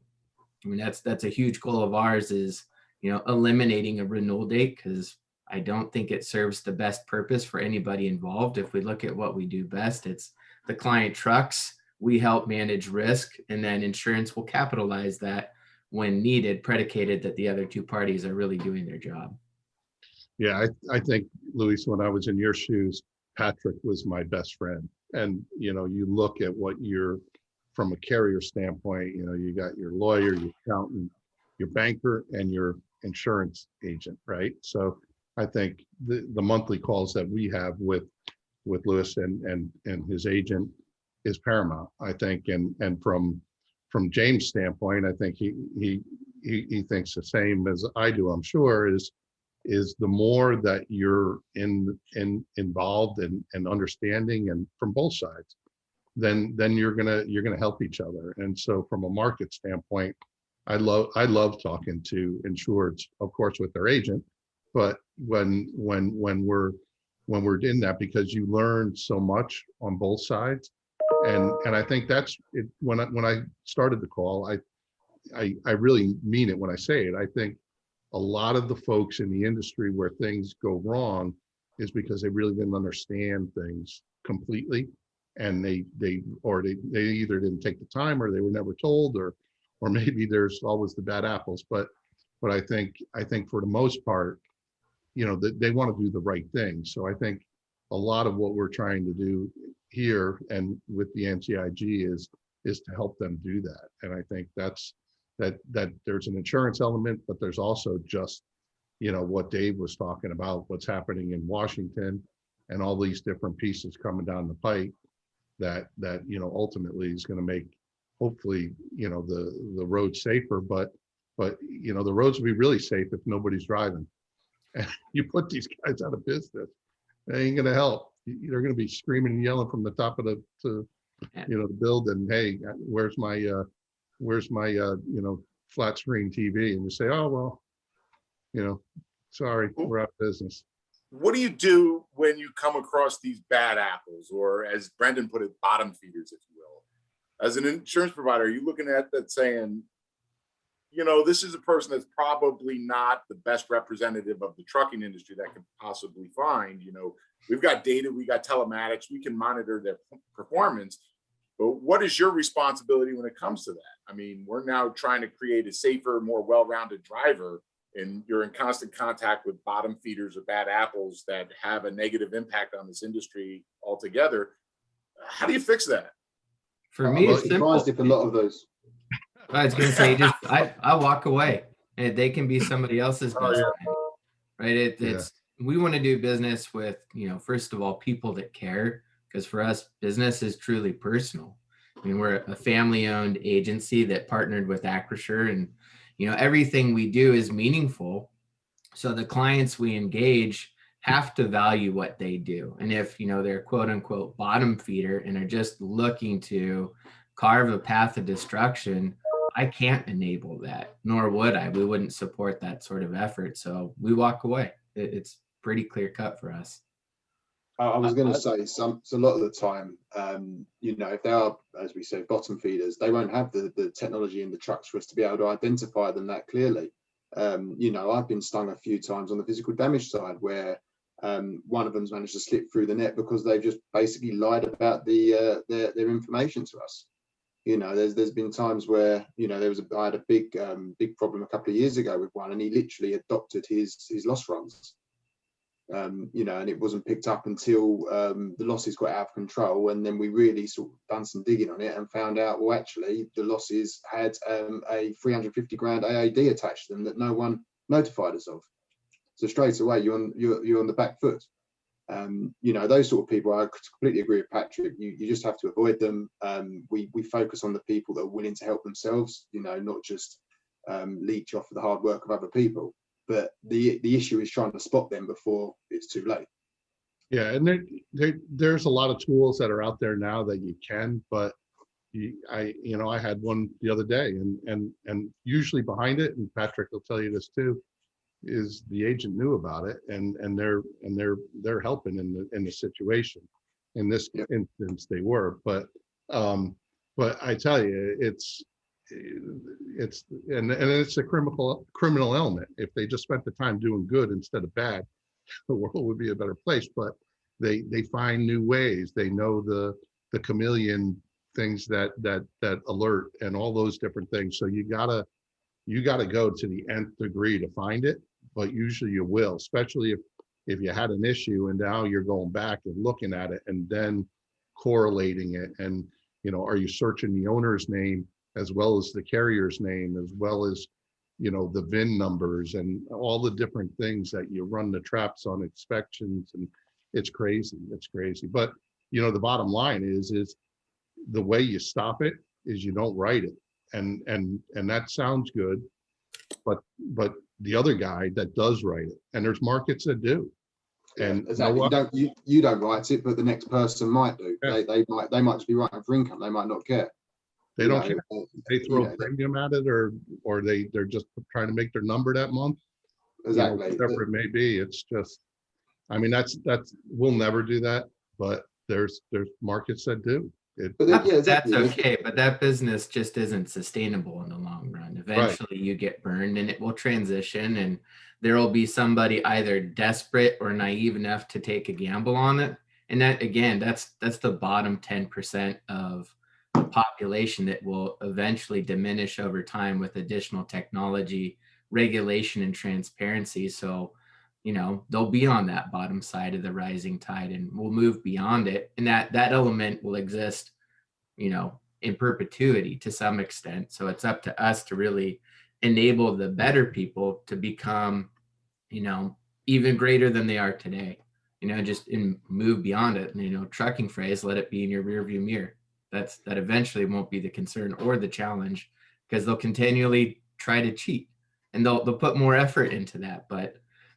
[SPEAKER 6] I mean, that's a huge goal of ours, is, eliminating a renewal date, because I don't think it serves the best purpose for anybody involved. If we look at what we do best, it's the client trucks, we help manage risk, and then insurance will capitalize that when needed, predicated that the other two parties are really doing their job.
[SPEAKER 3] Yeah, I think, Luis, when I was in your shoes, Patrick was my best friend. And, you look at what you're, from a carrier standpoint, you got your lawyer, your accountant, your banker, and your insurance agent, right? So I think the monthly calls that we have with Luis and his agent is paramount, I think. And from James' standpoint, I think he thinks the same as I do, I'm sure, is the more that you're involved and understanding, and from both sides, then you're gonna help each other. And so from a market standpoint, I love talking to insureds, of course, with their agent, but when we're in that, because you learn so much on both sides. And I think that's it. When I started the call, I really mean it when I say it. I think a lot of the folks in the industry where things go wrong is because they really didn't understand things completely, and they either didn't take the time, or they were never told, or maybe there's always the bad apples. But I think for the most part, they want to do the right thing. So I think a lot of what we're trying to do here and with the NCIG is to help them do that. And I think that there's an insurance element, but there's also just, what Dave was talking about, what's happening in Washington, and all these different pieces coming down the pike that ultimately is going to make, hopefully, the road safer. But the roads will be really safe if nobody's driving. And you put these guys out of business, they ain't going to help. They're going to be screaming and yelling from the top of the building, hey, where's my flat screen TV? And you say, oh, well, sorry, we're out of business.
[SPEAKER 7] What do you do when you come across these bad apples, or, as Brendan put it, bottom feeders, if you will? As an insurance provider, are you looking at that saying, this is a person that's probably not the best representative of the trucking industry that could possibly find? We've got data, we got telematics, we can monitor their performance. But what is your responsibility when it comes to that? I mean, we're now trying to create a safer, more well-rounded driver, and you're in constant contact with bottom feeders or bad apples that have a negative impact on this industry altogether. How do you fix that?
[SPEAKER 6] For me, it's simple.
[SPEAKER 4] If a lot of those.
[SPEAKER 6] I was going to say, I walk away, and they can be somebody else's best friend, right? We want to do business with, first of all, people that care, because for us, business is truly personal. I mean, we're a family-owned agency that partnered with Acrisure, and everything we do is meaningful. So the clients we engage have to value what they do. And if, they're quote unquote bottom feeder and are just looking to carve a path of destruction, I can't enable that, nor would I. We wouldn't support that sort of effort. So we walk away. It's pretty clear cut for us.
[SPEAKER 4] I was going to say, so a lot of the time, if they are, as we say, bottom feeders, they won't have the technology in the trucks for us to be able to identify them that clearly. I've been stung a few times on the physical damage side, where one of them's managed to slip through the net because they've just basically lied about their information to us. There's been times where I had a big problem a couple of years ago with one, and he literally adopted his loss runs. And it wasn't picked up until the losses got out of control, and then we really sort of done some digging on it and found out, well, actually the losses had a 350 grand AAD attached to them that no one notified us of. So straight away you're on the back foot. Those sort of people, I completely agree with Patrick. You just have to avoid them. We focus on the people that are willing to help themselves, not just leech off of the hard work of other people. But the issue is trying to spot them before it's too late.
[SPEAKER 3] Yeah, and there's a lot of tools that are out there now that you can, but I had one the other day, and usually behind it, and Patrick will tell you this too, is the agent knew about it, and they're helping in the situation. In this instance, they were, but I tell you, it's and it's a criminal element. If they just spent the time doing good instead of bad, the world would be a better place. But they find new ways. They know the chameleon things that alert and all those different things. So you gotta go to the nth degree to find it, but usually you will, especially if you had an issue and now you're going back and looking at it and then correlating it. And, are you searching the owner's name as well as the carrier's name, as well as, the VIN numbers and all the different things that you run the traps on inspections, and it's crazy. It's crazy. But, the bottom line is the way you stop it is you don't write it. And that sounds good, but the other guy that does write it, and there's markets that do. And
[SPEAKER 4] exactly. You don't write it, but the next person might do. Yeah. They might just be writing for income. They might not care.
[SPEAKER 3] They don't care. They throw a premium at it, or they're just trying to make their number that month.
[SPEAKER 4] Exactly.
[SPEAKER 3] Whatever it may be. It's just, I mean, that's we'll never do that, but there's markets that do.
[SPEAKER 6] That's okay, but that business just isn't sustainable in the long run. Eventually you get burned, and it will transition, and there will be somebody either desperate or naive enough to take a gamble on it. And that, again, that's the bottom 10% of the population that will eventually diminish over time with additional technology, regulation, and transparency. So, they'll be on that bottom side of the rising tide, and we'll move beyond it. And that element will exist, in perpetuity to some extent. So it's up to us to really enable the better people to become, even greater than they are today, just move beyond it. And, trucking phrase, let it be in your rearview mirror. That eventually won't be the concern or the challenge, because they'll continually try to cheat, and they'll put more effort into that. But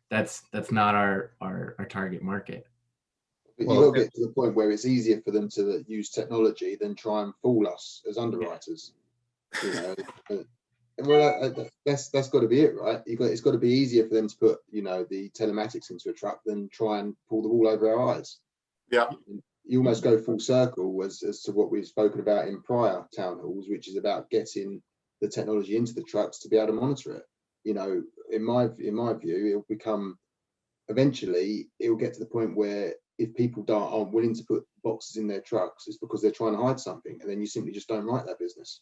[SPEAKER 6] that's not our target market.
[SPEAKER 4] But you'll get to the point where it's easier for them to use technology than try and fool us as underwriters. That's got to be it, right? It's got to be easier for them to put, the telematics into a truck than try and pull the wool over our eyes.
[SPEAKER 7] Yeah.
[SPEAKER 4] You almost go full circle as to what we've spoken about in prior town halls, which is about getting the technology into the trucks to be able to monitor it. In my view, it'll become, eventually it'll get to the point where if people aren't willing to put boxes in their trucks, it's because they're trying to hide something, and then you simply just don't write that business.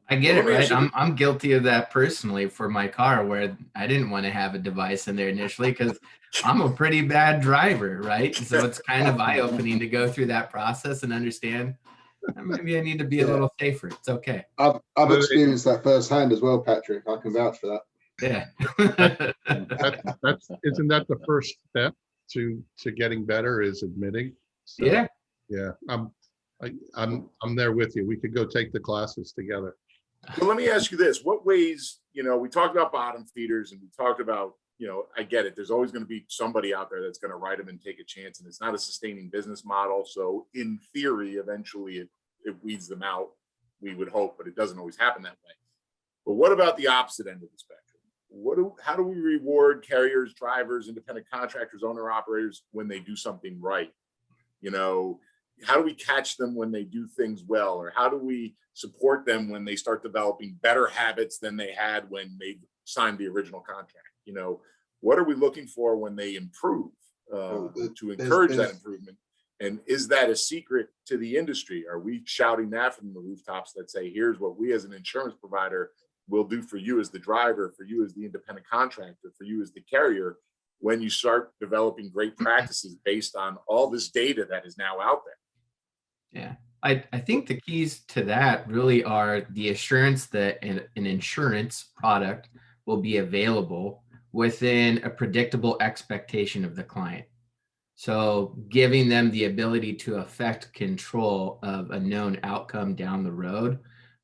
[SPEAKER 6] I get it, right? I'm guilty of that personally for my car, where I didn't want to have a device in there initially because I'm a pretty bad driver, right? So it's kind of eye-opening to go through that process and understand maybe I need to be a little safer. It's okay.
[SPEAKER 4] I've experienced that firsthand as well, Patrick. I can vouch for that.
[SPEAKER 6] Yeah.
[SPEAKER 3] Isn't that the first step to getting better, is admitting? So, yeah. I'm there with you. We could go take the classes together.
[SPEAKER 7] Well, let me ask you this. What ways, we talked about bottom feeders, and we talked about, I get it. There's always going to be somebody out there that's going to write them and take a chance, and it's not a sustaining business model. So in theory, eventually it weeds them out, we would hope, but it doesn't always happen that way. But what about the opposite end of the spectrum? How do we reward carriers, drivers, independent contractors, owner operators when they do something right? How do we catch them when they do things well? Or how do we support them when they start developing better habits than they had when they signed the original contract? What are we looking for when they improve to encourage that improvement? And is that a secret to the industry? Are we shouting that from the rooftops that say, here's what we as an insurance provider will do for you as the driver, for you as the independent contractor, for you as the carrier, when you start developing great practices based on all this data that is now out there?
[SPEAKER 6] Yeah, I think the keys to that really are the assurance that an insurance product will be available within a predictable expectation of the client. So giving them the ability to affect control of a known outcome down the road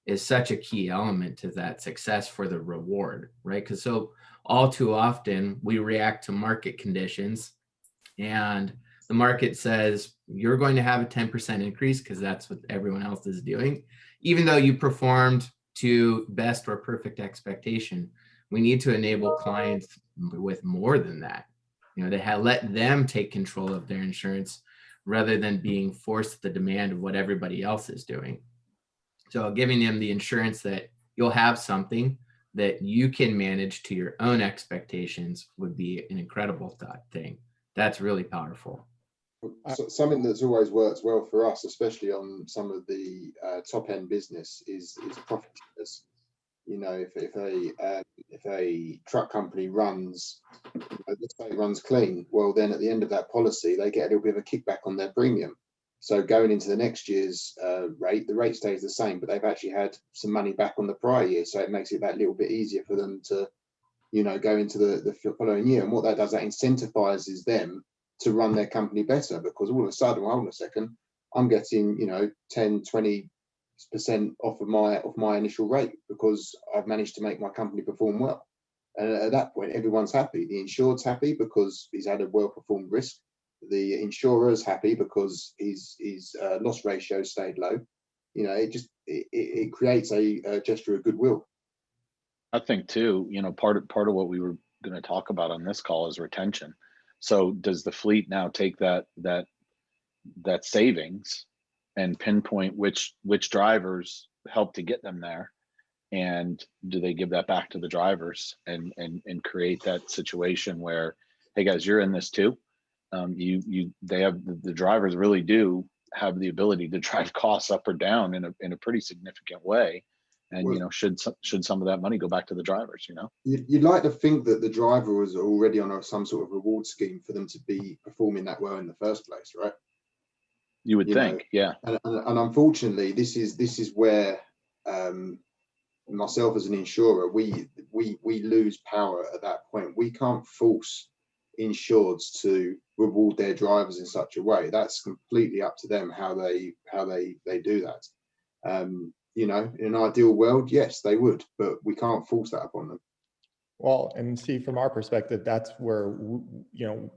[SPEAKER 6] is such a key element to that success for the reward, right? Because so all too often we react to market conditions, and the market says you're going to have a 10% increase because that's what everyone else is doing, even though you performed to best or perfect expectation. We need to enable clients with more than that. You know, they let them take control of their insurance rather than being forced the demand of what everybody else is doing. So giving them the insurance that you'll have something that you can manage to your own expectations would be an incredible thing. That's really powerful.
[SPEAKER 4] So something that's always worked well for us, especially on some of the top end business, is profit shares. You know, if a truck company runs, let's say it runs clean, well, then at the end of that policy, they get a little bit of a kickback on their premium. So going into the next year's rate, the rate stays the same, but they've actually had some money back on the prior year. So it makes it that little bit easier for them to, you know, go into the following year. And what that does, that incentivizes them to run their company better, because all of a sudden, well, hold on a second, I'm getting, you know, 10, 20% off of my initial rate because I've managed to make my company perform well. And at that point, everyone's happy. The insured's happy because he's had a well-performed risk. The insurer's happy because his loss ratio stayed low. You know, it creates a gesture of goodwill.
[SPEAKER 1] I think too, you know, part of what we were going to talk about on this call is retention. So does the fleet now take that savings and pinpoint which drivers help to get them there, and do they give that back to the drivers and create that situation where, hey guys, you're in this too. The drivers really do have the ability to drive costs up or down in a pretty significant way. And,
[SPEAKER 4] Well,
[SPEAKER 1] you know, should some of that money go back to the drivers, you know?
[SPEAKER 4] You'd like to think that the driver was already on some sort of reward scheme for them to be performing that well in the first place, right?
[SPEAKER 1] You would think, yeah.
[SPEAKER 4] And unfortunately, this is where myself as an insurer, we lose power at that point. We can't force insureds to reward their drivers in such a way. That's completely up to them how they do that. You know, in an ideal world, yes, they would, but we can't force that upon them.
[SPEAKER 5] Well, and see, from our perspective, that's where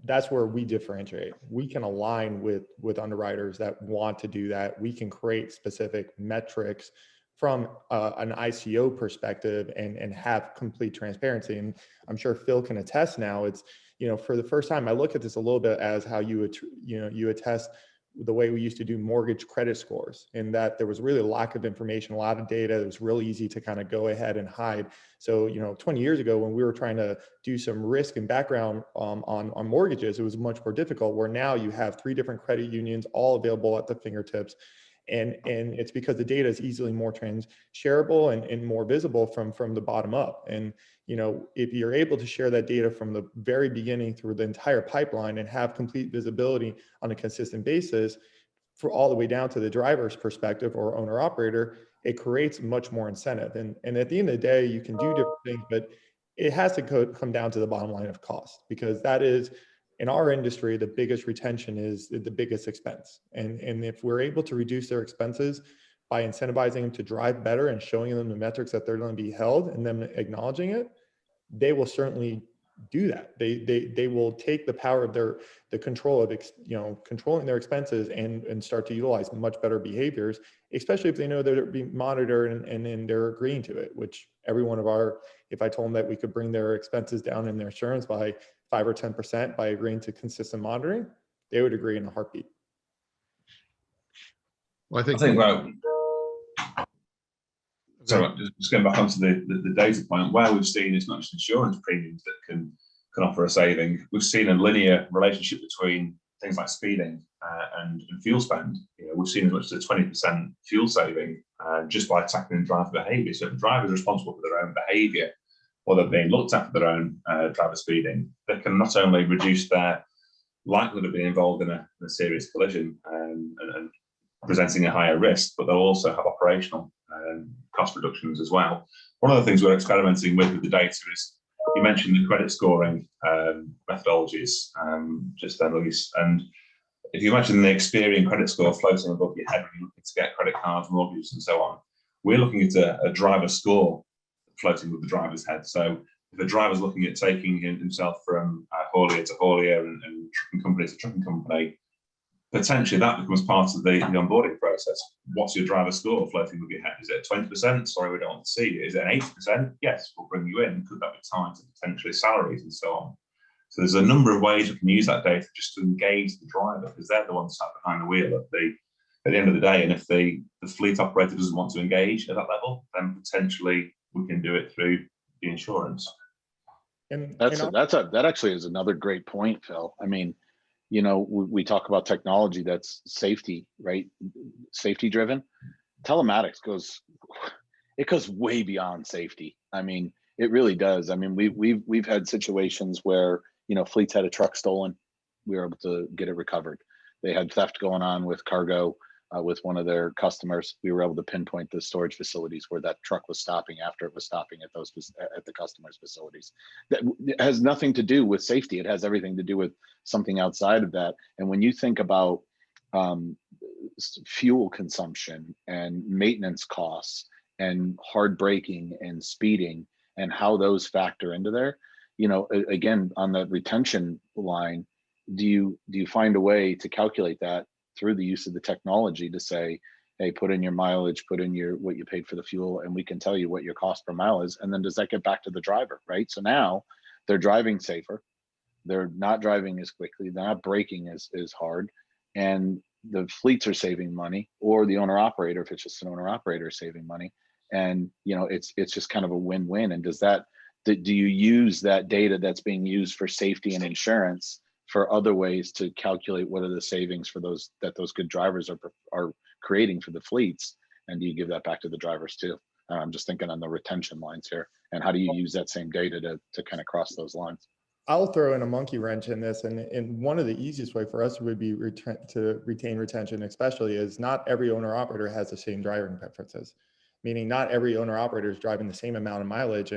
[SPEAKER 5] that's where we differentiate. We can align with underwriters that want to do that. We can create specific metrics from an ICO perspective and have complete transparency. And I'm sure Phil can attest now. It's, you know, for the first time, I look at this a little bit as how you attest the way we used to do mortgage credit scores, in that there was really a lack of information, a lot of data. It was really easy to kind of go ahead and hide. So, you know, 20 years ago, when we were trying to do some risk and background on mortgages, it was much more difficult, where now you have 3 different credit unions all available at the fingertips. And it's because the data is easily more shareable and more visible from the bottom up. And, you know, if you're able to share that data from the very beginning through the entire pipeline and have complete visibility on a consistent basis for all the way down to the driver's perspective or owner operator, it creates much more incentive. And at the end of the day, you can do different things, but it has to come down to the bottom line of cost, because that is, in our industry, the biggest retention is the biggest expense. And if we're able to reduce their expenses by incentivizing them to drive better and showing them the metrics that they're going to be held and them acknowledging it, they will certainly do that. They will take the power of the control of, you know, controlling their expenses and start to utilize much better behaviors, especially if they know that they're being monitored and they're agreeing to it, which every one of if I told them that we could bring their expenses down in their insurance by 5 or 10% by agreeing to consistent monitoring, they would agree in a heartbeat.
[SPEAKER 3] Well, I think
[SPEAKER 2] so just going back onto the data point, where we've seen it's not just insurance premiums that can offer a saving. We've seen a linear relationship between things like speeding and fuel spend. You know, we've seen as much as a 20% fuel saving just by tackling driver behaviour. So if the driver is responsible for their own behaviour, or they're being looked at for their own driver speeding, they can not only reduce their likelihood of being involved in a serious collision and presenting a higher risk, but they'll also have operational cost reductions as well. One of the things we're experimenting with the data is, you mentioned the credit scoring methodologies just then, Luis. And if you imagine the Experian credit score floating above your head when you're looking to get credit cards, mortgages, and so on, we're looking at a driver score floating with the driver's head. So if a driver's looking at taking himself from haulier to haulier and trucking company to trucking company, potentially that becomes part of the onboarding process. What's your driver score floating with your head? Is it 20%? Sorry, we don't want to see it. Is it an 80%? Yes, we'll bring you in. Could that be tied to potentially salaries and so on? So there's a number of ways we can use that data just to engage the driver, because they're the ones sat behind the wheel at the end of the day. And if the fleet operator doesn't want to engage at that level, then potentially we can do it through the insurance.
[SPEAKER 5] And
[SPEAKER 1] that actually is another great point, Phil. I mean, you know, we talk about technology that's safety, right? Safety driven. Telematics goes way beyond safety. I mean, it really does. I mean, we've had situations where, you know, fleets had a truck stolen. We were able to get it recovered. They had theft going on with cargo with one of their customers. We were able to pinpoint the storage facilities where that truck was stopping after it was stopping at the customer's facilities. That has nothing to do with safety. It has everything to do with something outside of that. And when you think about fuel consumption and maintenance costs and hard braking and speeding and how those factor into there, you know, again, on the retention line, do you find a way to calculate that through the use of the technology to say, hey, put in your mileage, put in your what you paid for the fuel, and we can tell you what your cost per mile is. And then does that get back to the driver, right? So now they're driving safer, they're not driving as quickly, they're not braking as hard, and the fleets are saving money, or the owner operator, if it's just an owner operator, is saving money. And you know, it's just kind of a win-win. And do you use that data that's being used for safety and insurance for other ways to calculate what are the savings for those good drivers are creating for the fleets, and do you give that back to the drivers too? I'm just thinking on the retention lines here, and how do you use that same data to kind of cross those lines?
[SPEAKER 5] I'll throw in a monkey wrench in this, and one of the easiest way for us would be to retain retention, especially, is not every owner operator has the same driving preferences, meaning not every owner operator is driving the same amount of mileage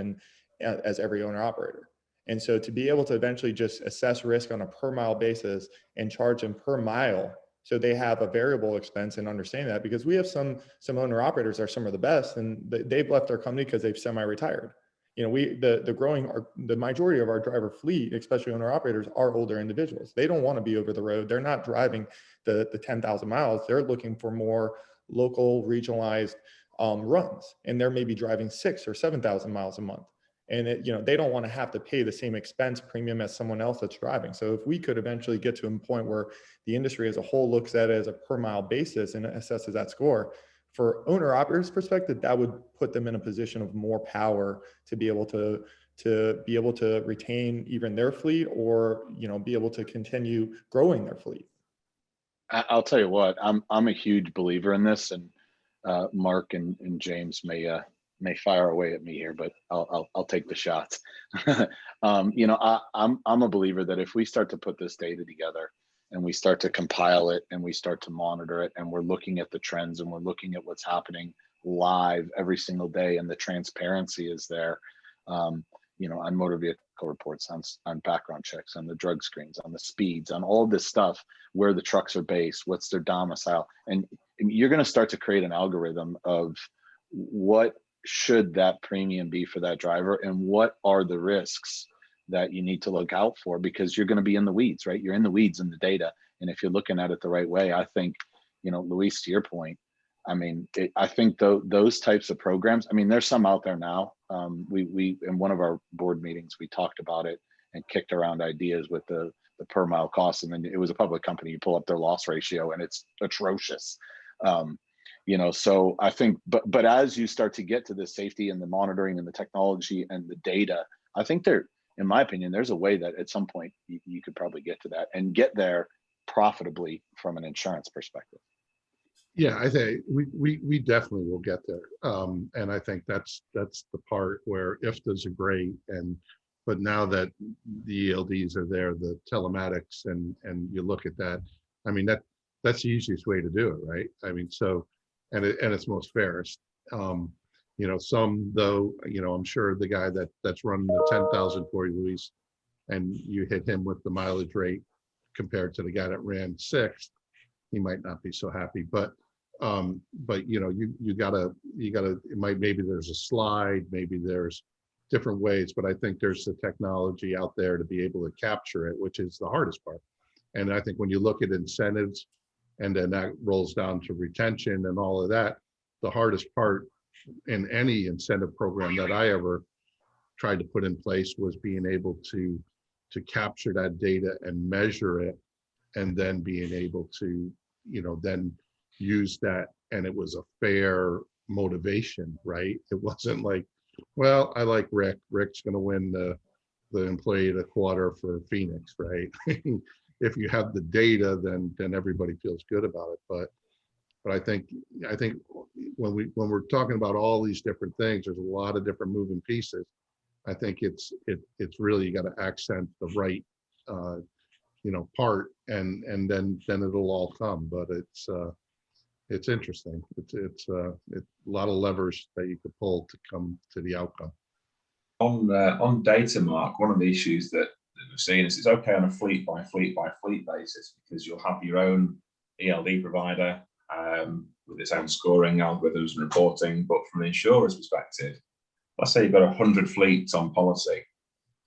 [SPEAKER 5] as every owner operator. And so to be able to eventually just assess risk on a per mile basis and charge them per mile, so they have a variable expense and understand that, because we have some owner operators are some of the best, and they've left their company because they've semi-retired. You know, the majority of our driver fleet, especially owner operators, are older individuals. They don't want to be over the road. They're not driving the 10,000 miles. They're looking for more local, regionalized runs, and they're maybe driving 6,000 or 7,000 miles a month. And you know, they don't want to have to pay the same expense premium as someone else that's driving. So if we could eventually get to a point where the industry as a whole looks at it as a per mile basis and assesses that score, for owner operators perspective, that would put them in a position of more power to be able to retain even their fleet, or, you know, be able to continue growing their fleet.
[SPEAKER 1] I'll tell you what, I'm a huge believer in this, and Mark and James may fire away at me here, but I'll take the shots. You know, I'm a believer that if we start to put this data together and we start to compile it and we start to monitor it, and we're looking at the trends and we're looking at what's happening live every single day, and the transparency is there, you know, on motor vehicle reports, on background checks, on the drug screens, on the speeds, on all this stuff, where the trucks are based, what's their domicile, and you're going to start to create an algorithm of what should that premium be for that driver, and what are the risks that you need to look out for, because you're going to be in the weeds, right? You're in the weeds in the data. And if you're looking at it the right way, I think, you know, Luis, to your point, I mean, I think those types of programs, I mean, there's some out there now. We in one of our board meetings, we talked about it and kicked around ideas with the per mile cost. And then it was a public company. You pull up their loss ratio and it's atrocious. You know, so I think, but as you start to get to the safety and the monitoring and the technology and the data, I think in my opinion, there's a way that at some point you could probably get to that and get there profitably from an insurance perspective.
[SPEAKER 3] Yeah, I think we definitely will get there. And I think that's the part where IFTAs are great, but now that the ELDs are there, the telematics, and you look at that, I mean, that's the easiest way to do it, right? I mean, so, and it's most fairest. You know, some though, you know, I'm sure the guy that's running the 10,000 for you, Luis, and you hit him with the mileage rate compared to the guy that ran 6, he might not be so happy. But you know, you gotta, maybe there's a slide, maybe there's different ways, but I think there's the technology out there to be able to capture it, which is the hardest part. And I think when you look at incentives and then that rolls down to retention and all of that. The hardest part in any incentive program that I ever tried to put in place was being able to capture that data and measure it, and then being able to, then use that, and it was a fair motivation, right? It wasn't like, well, I like Rick. Rick's going to win the employee of the quarter for Phoenix, right? If you have the data, then everybody feels good about it. But I think when we're talking about all these different things, there's a lot of different moving pieces. I think it's really, you got to accent the right part, and then it'll all come. But it's interesting. It's a lot of levers that you could pull to come to the outcome.
[SPEAKER 2] On data, Mark, one of the issues that we've seen is it's okay on a fleet by fleet by fleet basis, because you'll have your own ELD provider with its own scoring algorithms and reporting. But from an insurer's perspective, let's say you've got 100 fleets on policy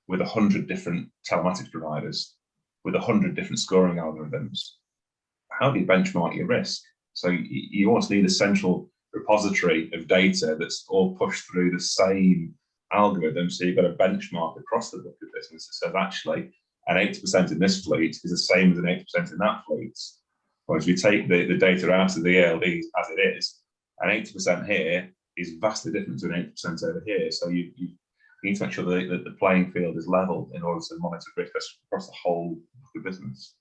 [SPEAKER 2] with 100 different telematics providers with 100 different scoring algorithms. How do you benchmark your risk? So you almost need a central repository of data that's all pushed through the same algorithm. So you've got a benchmark across the book of business that says actually an 80% in this fleet is the same as an 80% in that fleet. Whereas we take the data out of the ELDs as it is, an 80% here is vastly different to an 80% over here. So you need to make sure that the playing field is level in order to monitor risk across the whole book of business.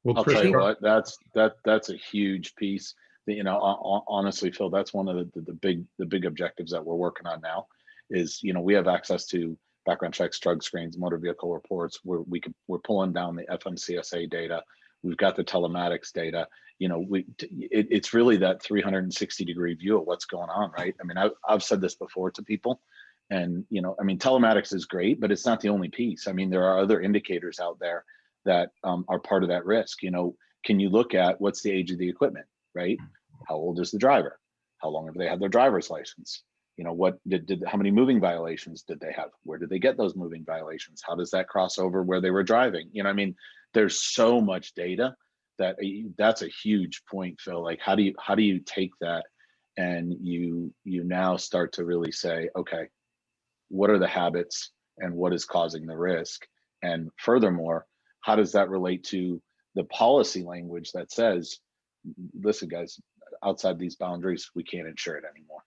[SPEAKER 3] Well,
[SPEAKER 1] I'll tell you what, that's a huge piece. Honestly, Phil, that's one of the big objectives that we're working on now. Is we have access to background checks, drug screens, motor vehicle reports. We're pulling down the FMCSA data. We've got the telematics data. It's really that 360-degree view of what's going on, right? I mean, I've said this before to people, and telematics is great, but it's not the only piece. I mean, there are other indicators out there that are part of that risk. Can you look at what's the age of the equipment, right? How old is the driver? How long have they had their driver's license? What how many moving violations did they have? Where did they get those moving violations? How does that cross over where they were driving? I mean, there's so much data that's a huge point, Phil. Like, how do you take that and you now start to really say, okay, what are the habits and what is causing the risk? And furthermore, how does that relate to the policy language that says, listen, guys, outside these boundaries, we can't insure it anymore?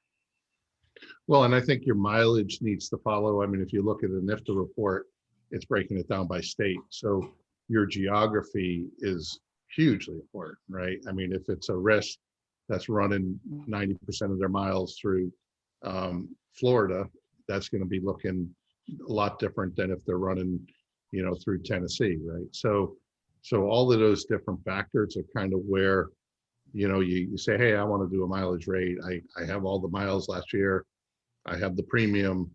[SPEAKER 3] Well, and I think your mileage needs to follow. I mean, if you look at the NIFTA report, it's breaking it down by state. So your geography is hugely important, right? I mean, if it's a risk that's running 90% of their miles through Florida, that's going to be looking a lot different than if they're running, through Tennessee, right? So all of those different factors are kind of where, you say, hey, I want to do a mileage rate. I have all the miles last year. I have the premium.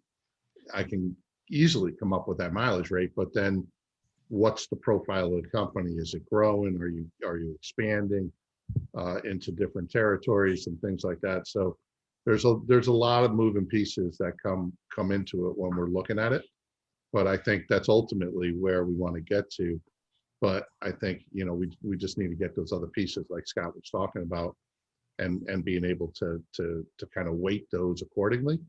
[SPEAKER 3] I can easily come up with that mileage rate, but then what's the profile of the company? Is it growing? Are you expanding into different territories and things like that? So there's a lot of moving pieces that come into it when we're looking at it. But I think that's ultimately where we want to get to. But I think, we just need to get those other pieces like Scott was talking about, and being able to kind of weight those accordingly.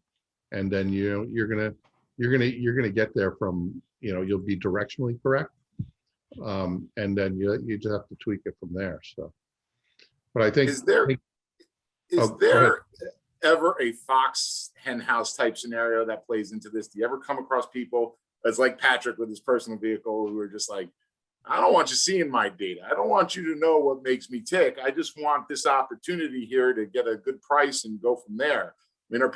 [SPEAKER 3] And then, you're gonna get there from, you'll be directionally correct. And then you just have to tweak it from there. So, but I think
[SPEAKER 7] is there ever a fox hen house type scenario that plays into this? Do you ever come across people that's like Patrick with his personal vehicle who are just like, I don't want you seeing my data. I don't want you to know what makes me tick. I just want this opportunity here to get a good price and go from there. I mean,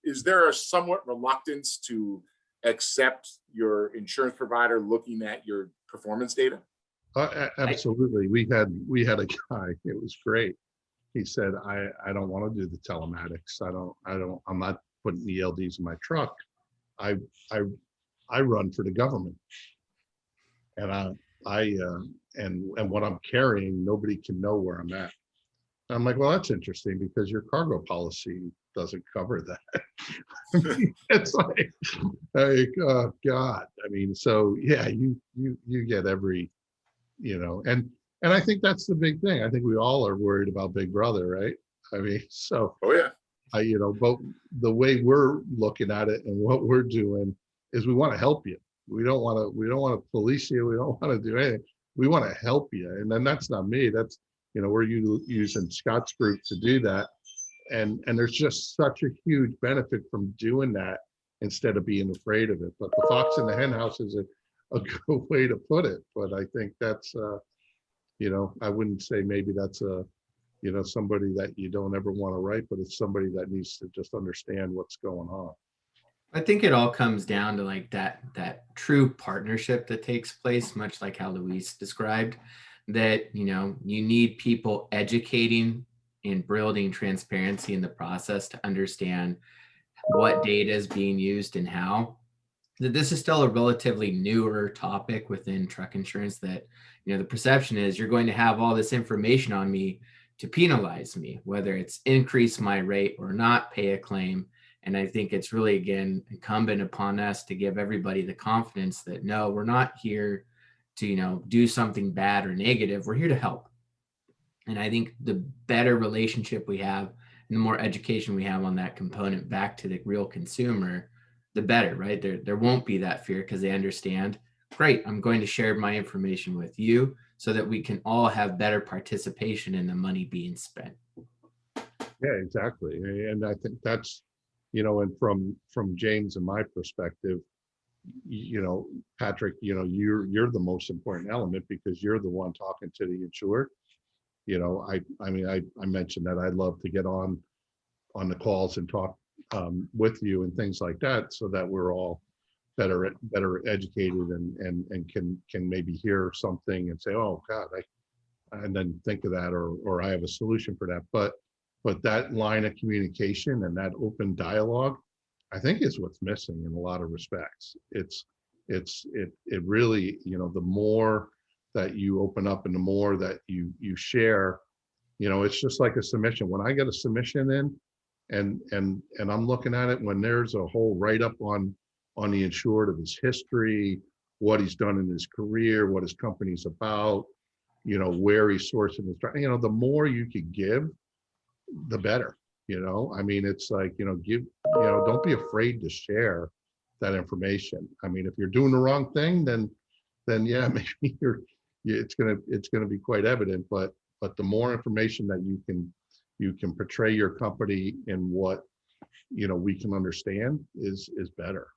[SPEAKER 7] is there a somewhat reluctance to accept your insurance provider looking at your performance data?
[SPEAKER 3] Absolutely. We had a guy, it was great. He said, I don't want to do the telematics. I'm not putting ELDs in my truck. I run for the government. And and what I'm carrying, nobody can know where I'm at. And I'm like, well, that's interesting because your cargo policy doesn't cover that. I mean, it's like, oh God. I mean, so yeah, you get every, and And I think that's the big thing. I think we all are worried about Big Brother, right? I mean, so
[SPEAKER 7] Oh yeah.
[SPEAKER 3] but the way we're looking at it and what we're doing is we want to help you. We don't want to police you. We don't want to do anything. We want to help you. And then that's not me. That's, we're using Scott's group to do that. And there's just such a huge benefit from doing that instead of being afraid of it. But the fox in the hen house is a good way to put it. But I think that's, I wouldn't say maybe that's somebody that you don't ever want to write, but it's somebody that needs to just understand what's going on.
[SPEAKER 6] I think it all comes down to like that true partnership that takes place, much like how Luis described, that, you need people educating and building transparency in the process to understand what data is being used and how. That this is still a relatively newer topic within truck insurance, that, the perception is you're going to have all this information on me to penalize me, whether it's increase my rate or not pay a claim. And I think it's really, again, incumbent upon us to give everybody the confidence that, no, we're not here to, do something bad or negative. We're here to help. And I think the better relationship we have and the more education we have on that component back to the real consumer, the better, right? There won't be that fear because they understand, great, I'm going to share my information with you so that we can all have better participation in the money being spent.
[SPEAKER 3] Yeah, exactly. And I think that's, and from James and my perspective, Patrick, you're the most important element because you're the one talking to the insured. I mentioned that I'd love to get on the calls and talk with you and things like that, so that we're all better educated and can maybe hear something and say, oh God, and then think of that, or I have a solution for that. But that line of communication and that open dialogue, I think, is what's missing in a lot of respects. It really, the more that you open up and the more that you share, it's just like a submission. When I get a submission in and I'm looking at it, when there's a whole write-up on the insured of his history, what he's done in his career, what his company's about, where he's sourcing his, the more you could give, the better. It's like, don't be afraid to share that information. If you're doing the wrong thing, then yeah, maybe it's gonna be quite evident. But the more information that you can portray your company in what we can understand is better.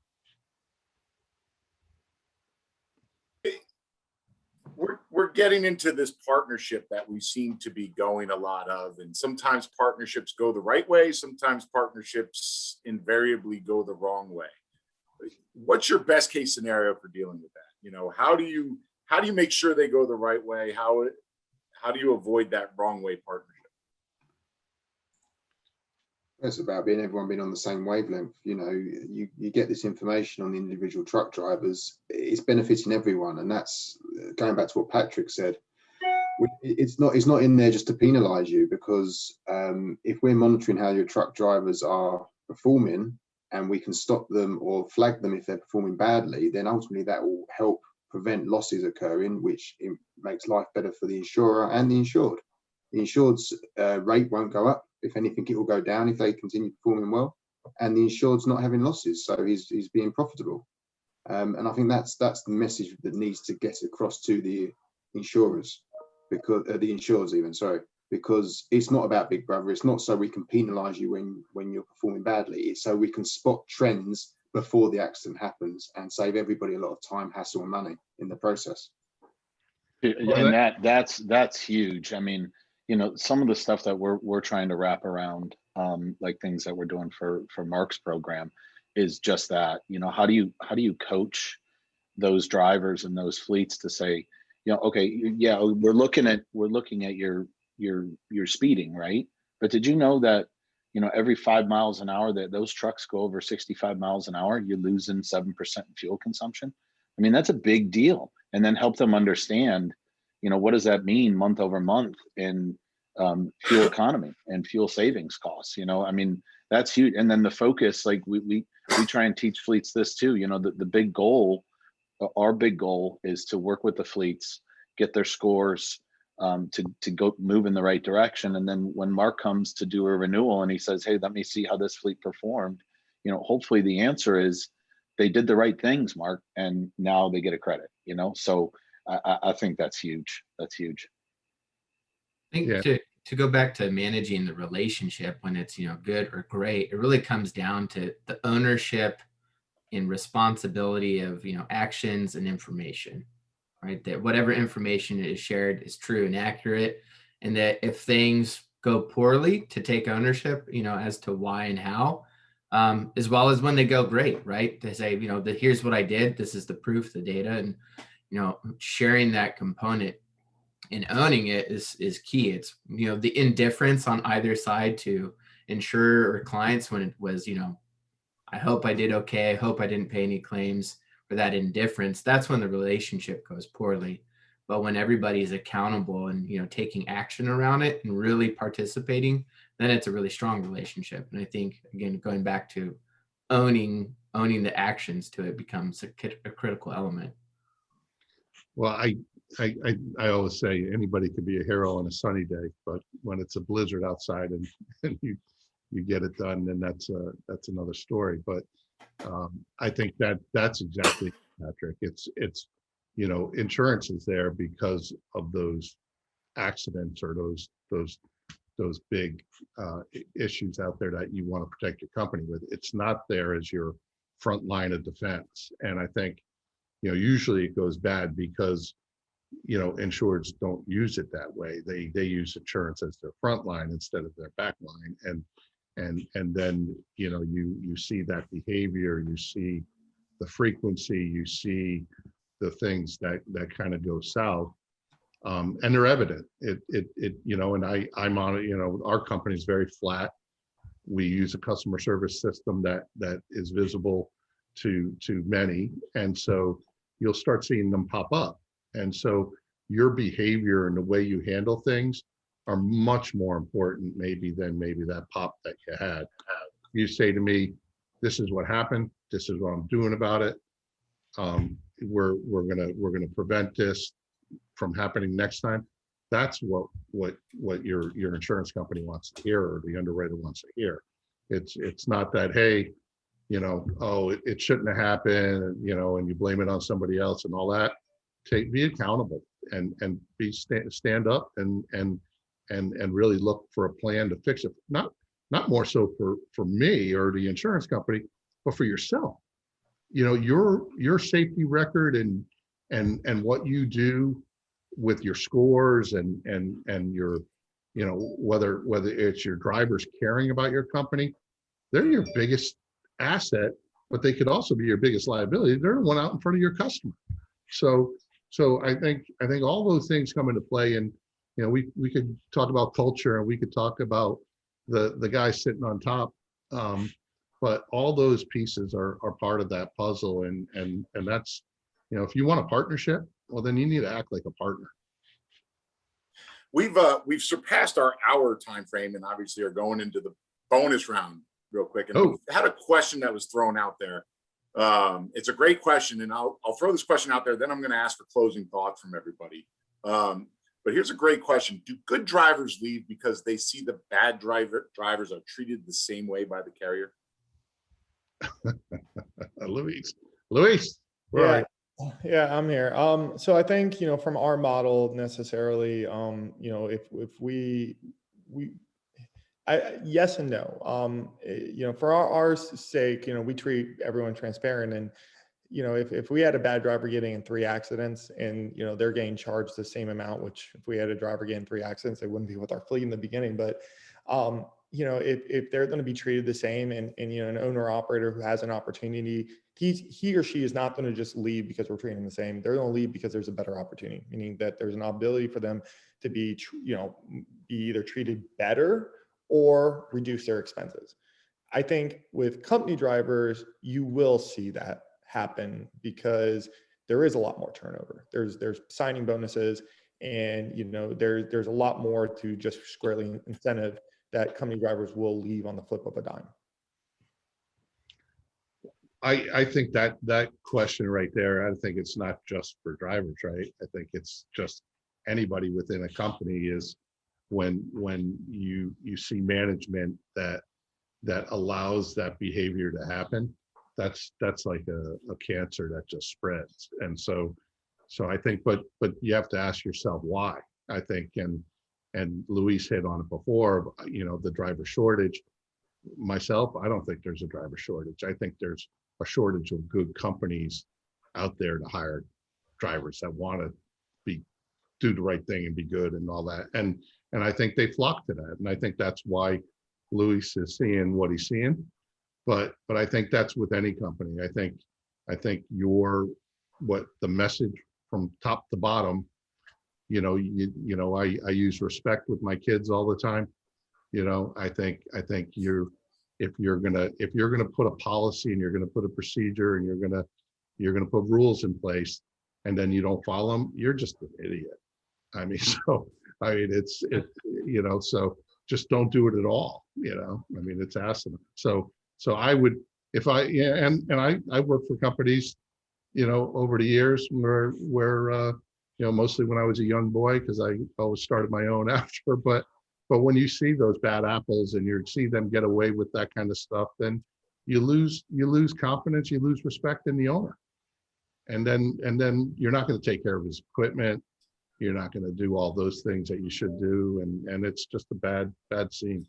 [SPEAKER 7] We're getting into this partnership that we seem to be going a lot of, and sometimes partnerships go the right way, sometimes partnerships invariably go the wrong way. What's your best case scenario for dealing with that? How do you make sure they go the right way? How do you avoid that wrong way partnership?
[SPEAKER 4] It's about everyone being on the same wavelength. You get this information on the individual truck drivers. It's benefiting everyone, and that's going back to what Patrick said. It's not in there just to penalise you, because if we're monitoring how your truck drivers are performing and we can stop them or flag them if they're performing badly, then ultimately that will help prevent losses occurring, which makes life better for the insurer and the insured. The insured's rate won't go up. If anything, it will go down if they continue performing well, and the insured's not having losses, so he's being profitable. And I think that's the message that needs to get across to the insurers, because the insurers even, because it's not about Big Brother. It's not so we can penalise you when you're performing badly. It's so we can spot trends before the accident happens and save everybody a lot of time, hassle, and money in the process.
[SPEAKER 1] And that's huge. Some of the stuff that we're trying to wrap around, like things that we're doing for Mark's program, is just that. How do you coach those drivers and those fleets to say, okay, yeah, we're looking at your speeding, right? But did you know that every 5 miles an hour that those trucks go over 65 miles an hour, you're losing 7% in fuel consumption? That's a big deal. And then help them understand, what does that mean month over month in fuel economy and fuel savings costs? That's huge. And then the focus, like we try and teach fleets this too. The big goal, our big goal is to work with the fleets, get their scores, to go move in the right direction. And then when Mark comes to do a renewal and he says, hey, let me see how this fleet performed, you know, hopefully the answer is they did the right things, Mark, and now they get a credit, you know. So I think that's huge. That's huge.
[SPEAKER 6] I think to go back to managing the relationship when it's, you know, good or great, it really comes down to the ownership and responsibility of, you know, actions and information, right? That whatever information is shared is true and accurate. And that if things go poorly, to take ownership, you know, as to why and how, as well as when they go great, right? To say, you know, that here's what I did, this is the proof, the data, and, you know, sharing that component and owning it is key. It's, you know, the indifference on either side to insurer or clients when it was, you know, I hope I did okay, I hope I didn't pay any claims, or that indifference, that's when the relationship goes poorly. But when everybody's accountable and, you know, taking action around it and really participating, then it's a really strong relationship. And I think, again, going back to owning the actions to it becomes a critical element.
[SPEAKER 3] Well, I always say anybody could be a hero on a sunny day, but when it's a blizzard outside and you get it done, then that's another story. But I think that's exactly, Patrick. It's you know, insurance is there because of those accidents or those big issues out there that you want to protect your company with. It's not there as your front line of defense. And I think, you know, usually it goes bad because, you know, insureds don't use it that way. They use insurance as their front line instead of their back line. And then, you know, you see that behavior, you see the frequency, you see the things that kind of go south, and they're evident. It you know, and I'm on it. You know, our company is very flat. We use a customer service system that is visible to many, and so you'll start seeing them pop up. And so your behavior and the way you handle things are much more important maybe than that pop that you had. You say to me, this is what happened, this is what I'm doing about it. We're gonna prevent this from happening next time. That's what your insurance company wants to hear, or the underwriter wants to hear. It's not that, hey, you know, oh, it shouldn't have happened, you know, and you blame it on somebody else and all that. Be accountable and stand up and really look for a plan to fix it. Not more so for me or the insurance company, but for yourself. You know, your safety record and what you do with your scores and your, you know, whether it's your drivers caring about your company, they're your biggest asset, but they could also be your biggest liability. They're the one out in front of your customer. So I think all those things come into play. And, you know, we could talk about culture and we could talk about the guy sitting on top. But all those pieces are part of that puzzle. And that's, you know, if you want a partnership, well, then you need to act like a partner.
[SPEAKER 7] We've surpassed our hour time frame and obviously are going into the bonus round real quick. And we had a question that was thrown out there. It's a great question, and I'll throw this question out there, then I'm going to ask for closing thoughts from everybody. But here's a great question. Do good drivers leave because they see the bad drivers are treated the same way by the carrier?
[SPEAKER 3] Luis,
[SPEAKER 5] yeah. Yeah, I'm here. So I think, you know, from our model necessarily, you know, if we yes and no. You know, for our sake, you know, we treat everyone transparent, and, you know, if we had a bad driver getting in 3 accidents and, you know, they're getting charged the same amount, which if we had a driver getting 3 accidents, they wouldn't be with our fleet in the beginning. But, you know, if they're going to be treated the same, and, you know, an owner operator who has an opportunity, he or she is not going to just leave because we're treating them the same. They're going to leave because there's a better opportunity, meaning that there's an ability for them to be, you know, be either treated better or reduce their expenses. I think with company drivers, you will see that happen because there is a lot more turnover. There's signing bonuses, and, you know, there's a lot more to just squarely incentive that company drivers will leave on the flip of a dime.
[SPEAKER 3] I think that question right there, I think it's not just for drivers, right? I think it's just anybody within a company is when you see management that allows that behavior to happen. That's like a cancer that just spreads. And so I think, but you have to ask yourself why. I think, and Luis hit on it before, the driver shortage. Myself, I don't think there's a driver shortage. I think there's a shortage of good companies out there to hire drivers that want to do the right thing and be good and all that. And I think they flock to that. And I think that's why Luis is seeing what he's seeing. But I think that's with any company. I think what the message from top to bottom, I use respect with my kids all the time. I think if you're gonna put a policy and you're gonna put a procedure and you're gonna put rules in place and then you don't follow them, you're just an idiot. I mean, so just don't do it at all. I mean, it's asinine. So I would, if I, yeah, and I worked for companies, over the years where mostly when I was a young boy, because I always started my own after, but when you see those bad apples and you see them get away with that kind of stuff, then you lose confidence, you lose respect in the owner. And then you're not going to take care of his equipment. You're not going to do all those things that you should do. And it's just a bad scene.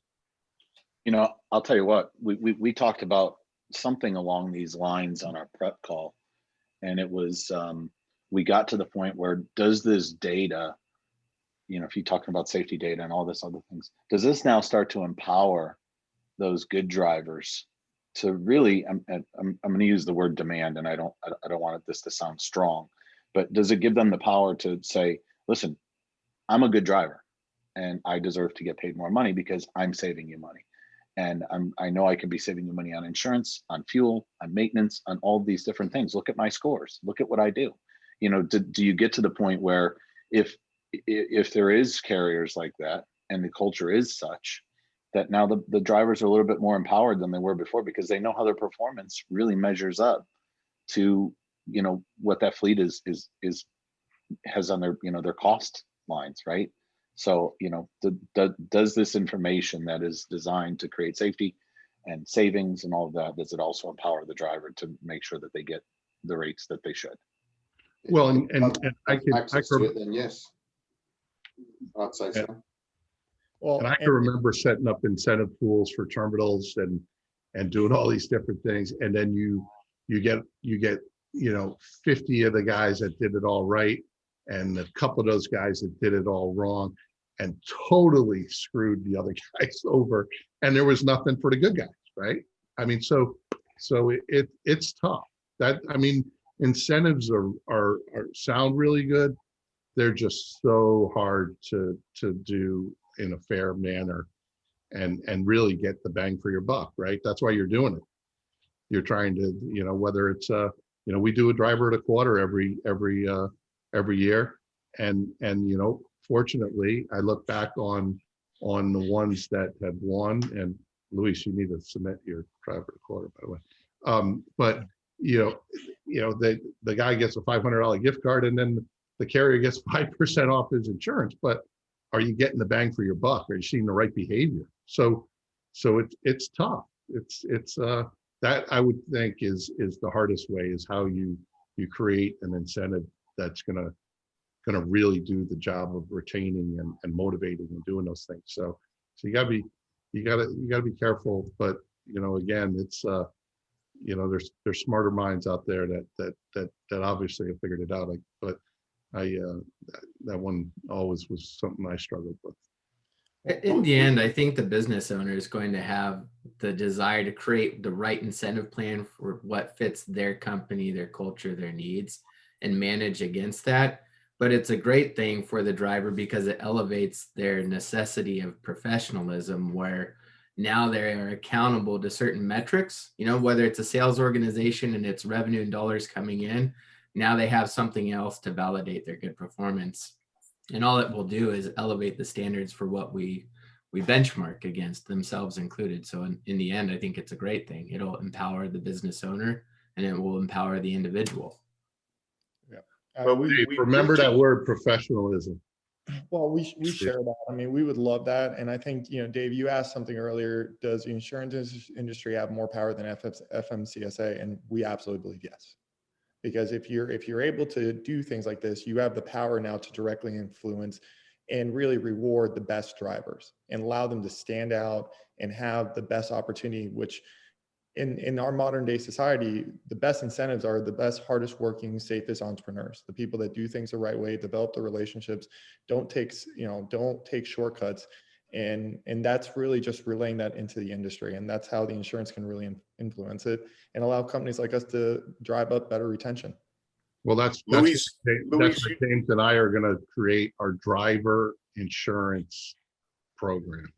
[SPEAKER 1] I'll tell you what, we talked about something along these lines on our prep call. And it was, we got to the point where does this data, if you're talking about safety data and all this other things, does this now start to empower those good drivers to really, I'm going to use the word demand, and I don't want this to sound strong, but does it give them the power to say, listen, I'm a good driver and I deserve to get paid more money because I'm saving you money. And I know I can be saving you money on insurance, on fuel, on maintenance, on all these different things. Look at my scores. Look at what I do. Do you get to the point where if there is carriers like that and the culture is such that now the drivers are a little bit more empowered than they were before because they know how their performance really measures up to what that fleet has on their their cost lines, right? So does this information that is designed to create safety and savings and all of that, does it also empower the driver to make sure that they get the rates that they should?
[SPEAKER 3] Well, and I can
[SPEAKER 4] then yes, I'd say so.
[SPEAKER 5] Well,
[SPEAKER 3] and I can remember setting up incentive pools for terminals and doing all these different things, and then you get 50 of the guys that did it all right, and a couple of those guys that did it all wrong, and totally screwed the other guys over, and there was nothing for the good guys, right? I mean, so it's tough. Incentives are sound really good. They're just so hard to do in a fair manner and really get the bang for your buck, right? That's why you're doing it. You're trying to, whether it's we do a driver at a quarter every year, and fortunately I look back on the ones that have won, and Luis, you need to submit your driver at a quarter, by the way. But the guy gets a $500 gift card, and then the carrier gets 5% off his insurance. But are you getting the bang for your buck? Are you seeing the right behavior? So it's tough. It's that I would think is the hardest way, is how you create an incentive that's gonna really do the job of retaining and motivating and doing those things. So you gotta be careful. But again, it's there's smarter minds out there that obviously have figured it out. But that one always was something I struggled with.
[SPEAKER 6] In the end, I think the business owner is going to have the desire to create the right incentive plan for what fits their company, their culture, their needs, and manage against that. But it's a great thing for the driver because it elevates their necessity of professionalism, where now they are accountable to certain metrics, whether it's a sales organization and it's revenue and dollars coming in, now they have something else to validate their good performance. And all it will do is elevate the standards for what we benchmark against, themselves included. So in the end, I think it's a great thing. It'll empower the business owner and it will empower the individual.
[SPEAKER 3] Yeah. But we remember that word, professionalism.
[SPEAKER 5] Well, we share that. I mean, we would love that. And I think, you know, Dave, you asked something earlier, does the insurance industry have more power than FMCSA? And we absolutely believe yes. Because if you're able to do things like this, you have the power now to directly influence and really reward the best drivers and allow them to stand out and have the best opportunity, which in our modern day society, the best incentives are the best, hardest working, safest entrepreneurs, the people that do things the right way, develop the relationships, don't take shortcuts. And that's really just relaying that into the industry. And that's how the insurance can really influence it and allow companies like us to drive up better retention.
[SPEAKER 3] Well, that's
[SPEAKER 7] Luis,
[SPEAKER 3] what James and I are going to create our driver insurance program,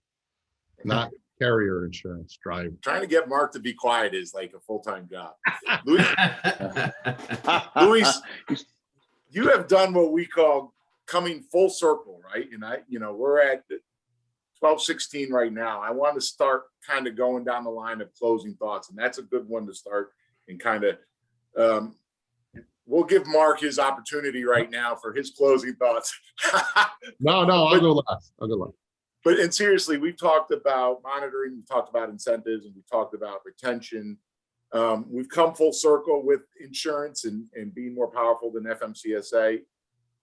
[SPEAKER 3] not carrier insurance, driver.
[SPEAKER 7] Trying to get Mark to be quiet is like a full-time job. Luis, you have done what we call coming full circle, right? And we're at 12:16 right now. I want to start kind of going down the line of closing thoughts, and that's a good one to start. And kind of, we'll give Mark his opportunity right now for his closing thoughts.
[SPEAKER 3] No, I'll go last.
[SPEAKER 7] But and seriously, we've talked about monitoring, we've talked about incentives, and we've talked about retention. We've come full circle with insurance and being more powerful than FMCSA.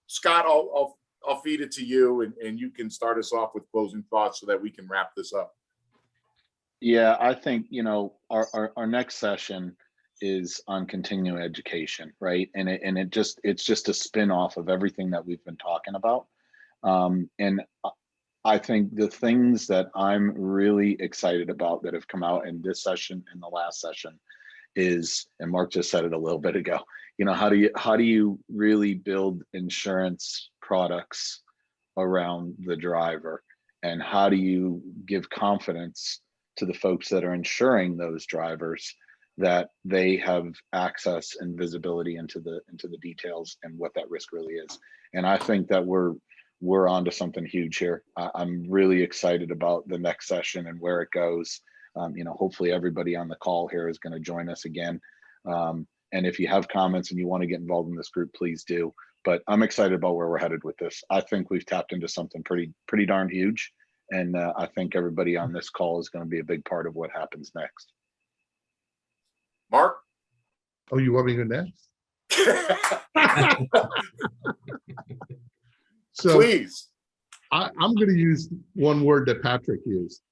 [SPEAKER 7] Scott, I'll feed it to you, and you can start us off with closing thoughts so that we can wrap this up.
[SPEAKER 1] Yeah, I think, our next session is on continuing education, right? And it's just a spin-off of everything that we've been talking about. And I think the things that I'm really excited about that have come out in this session and the last session is, and Mark just said it a little bit ago, how do you really build insurance products around the driver, and how do you give confidence to the folks that are insuring those drivers that they have access and visibility into the details and what that risk really is. And I think that we're onto something huge here. I'm really excited about the next session and where it goes. Hopefully everybody on the call here is going to join us again. And if you have comments and you want to get involved in this group, please do. But I'm excited about where we're headed with this. I think we've tapped into something pretty darn huge. And I think everybody on this call is going to be a big part of what happens next.
[SPEAKER 7] Mark?
[SPEAKER 3] Oh, you want me to go next? So
[SPEAKER 7] please.
[SPEAKER 3] I'm going to use one word that Patrick used,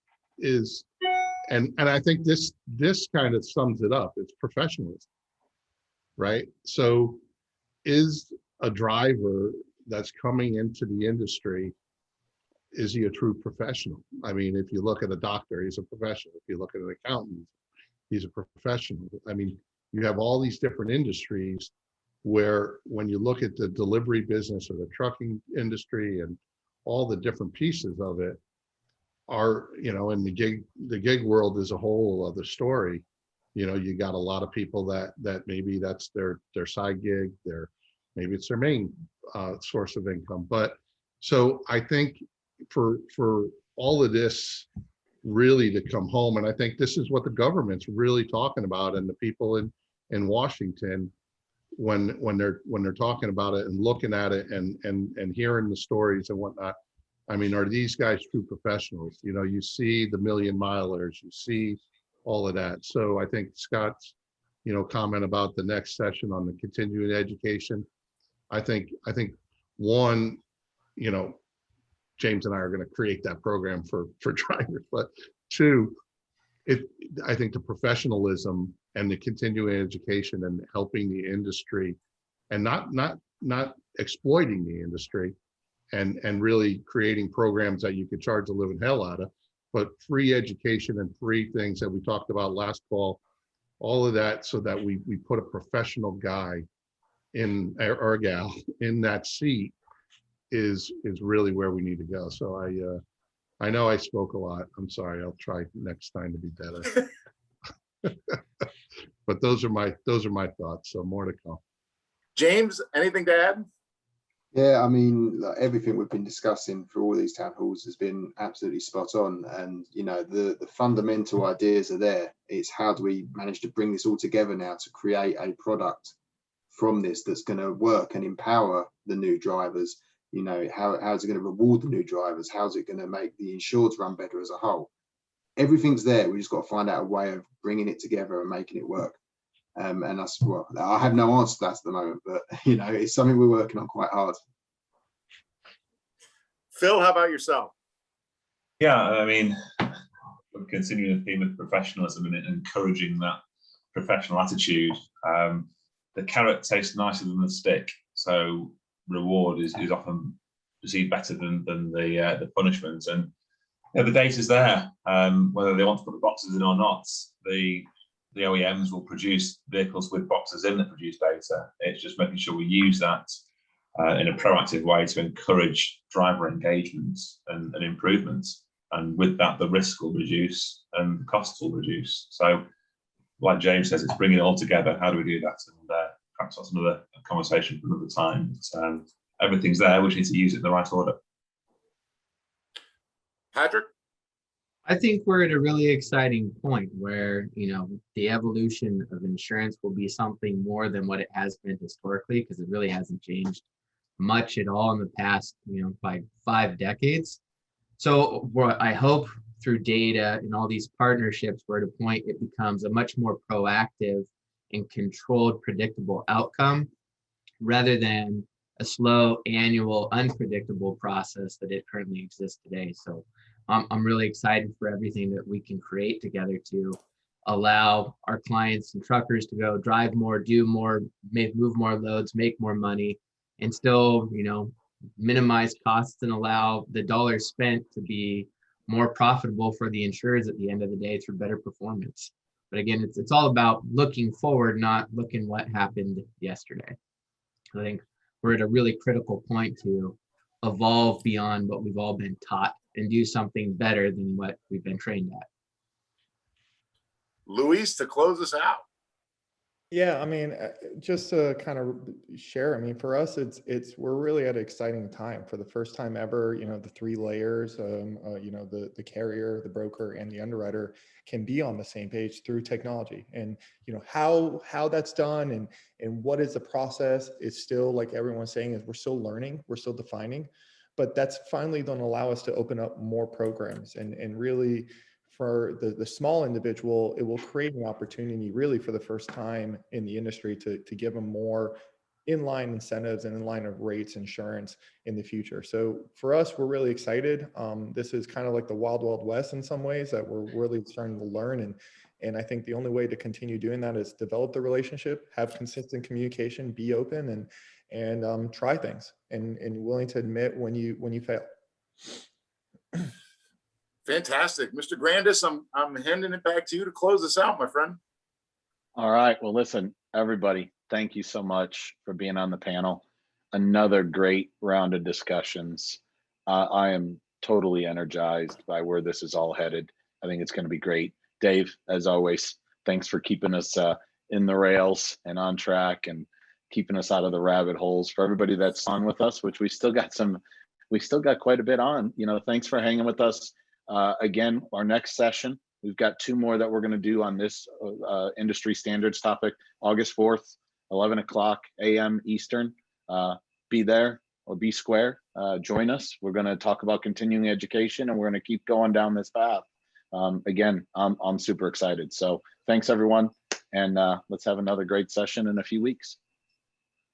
[SPEAKER 3] and I think this kind of sums it up. It's professionalism, right? So is a driver that's coming into the industry, is he a true professional? I mean, if you look at a doctor, he's a professional. If you look at an accountant, he's a professional. I mean, you have all these different industries where when you look at the delivery business or the trucking industry and all the different pieces of it are, in the gig world is a whole other story. You got a lot of people that maybe that's their side gig, maybe it's their main source of income. But so I think for all of this really to come home, and I think this is what the government's really talking about, and the people in Washington, when they're talking about it and looking at it and hearing the stories and whatnot. I mean, are these guys true professionals? You see the million milers, you see all of that. So I think Scott's, comment about the next session on the continuing education. I think one, James and I are going to create that program for drivers, but two, I think the professionalism and the continuing education and helping the industry and not exploiting the industry and really creating programs that you could charge the living hell out of, but free education and free things that we talked about last fall, all of that, so that we put a professional guy in, or gal in that seat is really where we need to go. So I know I spoke a lot. I'm sorry. I'll try next time to be better. But those are my thoughts. So more to come.
[SPEAKER 7] James, anything to add?
[SPEAKER 4] Yeah, I mean, everything we've been discussing through all these town halls has been absolutely spot on. And, the fundamental ideas are there. It's how do we manage to bring this all together now to create a product from this that's going to work and empower the new drivers, You know, how's it going to reward the new drivers? How's it going to make the insureds run better as a whole? Everything's there. We just got to find out a way of bringing it together and making it work. And that's, well, I have no answer to that at the moment, but you know, it's something we're working on quite hard.
[SPEAKER 7] Phil, how about yourself?
[SPEAKER 2] Yeah, I mean, we're continuing the theme of professionalism and encouraging that professional attitude. The carrot tastes nicer than the stick, so reward is often perceived better than the punishment. And you know, the data's there, whether they want to put the boxes in or not. The OEMs will produce vehicles with boxes in that produce data. It's just making sure we use that in a proactive way to encourage driver engagement and improvements. And with that, the risk will reduce and the costs will reduce. So, like James says, it's bringing it all together. How do we do that? And perhaps that's another conversation for another time. But, everything's there. We just need to use it in the right order.
[SPEAKER 7] Patrick?
[SPEAKER 6] I think we're at a really exciting point where, you know, the evolution of insurance will be something more than what it has been historically, because it really hasn't changed much at all in the past, you know, by 5 decades. So what I hope through data and all these partnerships, we're at a point it becomes a much more proactive and controlled, predictable outcome rather than a slow, annual, unpredictable process that it currently exists today. So I'm really excited for everything that we can create together to allow our clients and truckers to go drive more, do more, move more loads, make more money, and still, you know, minimize costs and allow the dollars spent to be more profitable for the insurers at the end of the day through better performance. But again, it's all about looking forward, not looking what happened yesterday. I think we're at a really critical point to evolve beyond what we've all been taught and do something better than what we've been trained at.
[SPEAKER 7] Luis, to close us out.
[SPEAKER 5] Yeah, I mean, just to kind of share, I mean, for us, we're really at an exciting time. For the first time ever, you know, the 3 layers, you know, the carrier, the broker, and the underwriter can be on the same page through technology. And, you know, how that's done and what is the process is still, like everyone's saying, is we're still learning, we're still defining, but that's finally going to allow us to open up more programs and really, for the small individual, it will create an opportunity really for the first time in the industry to give them more inline incentives and inline of rates insurance in the future. So for us, we're really excited. This is kind of like the wild, wild west in some ways that we're really starting to learn. And I think the only way to continue doing that is develop the relationship, have consistent communication, be open and try things and willing to admit when you fail.
[SPEAKER 7] Fantastic. Mr. Grandis, I'm handing it back to you to close us out, my friend.
[SPEAKER 1] All right. Well, listen, everybody, thank you so much for being on the panel. Another great round of discussions. I am totally energized by where this is all headed. I think it's going to be great. Dave, as always, thanks for keeping us in the rails and on track and keeping us out of the rabbit holes. For everybody that's on with us, which we still got quite a bit on, you know, thanks for hanging with us. Again, our next session, we've got 2 more that we're going to do on this industry standards topic, August 4th, 11 o'clock a.m. Eastern. Be there or be square. Join us. We're going to talk about continuing education and we're going to keep going down this path. Again, I'm super excited. So thanks, everyone. And let's have another great session in a few weeks.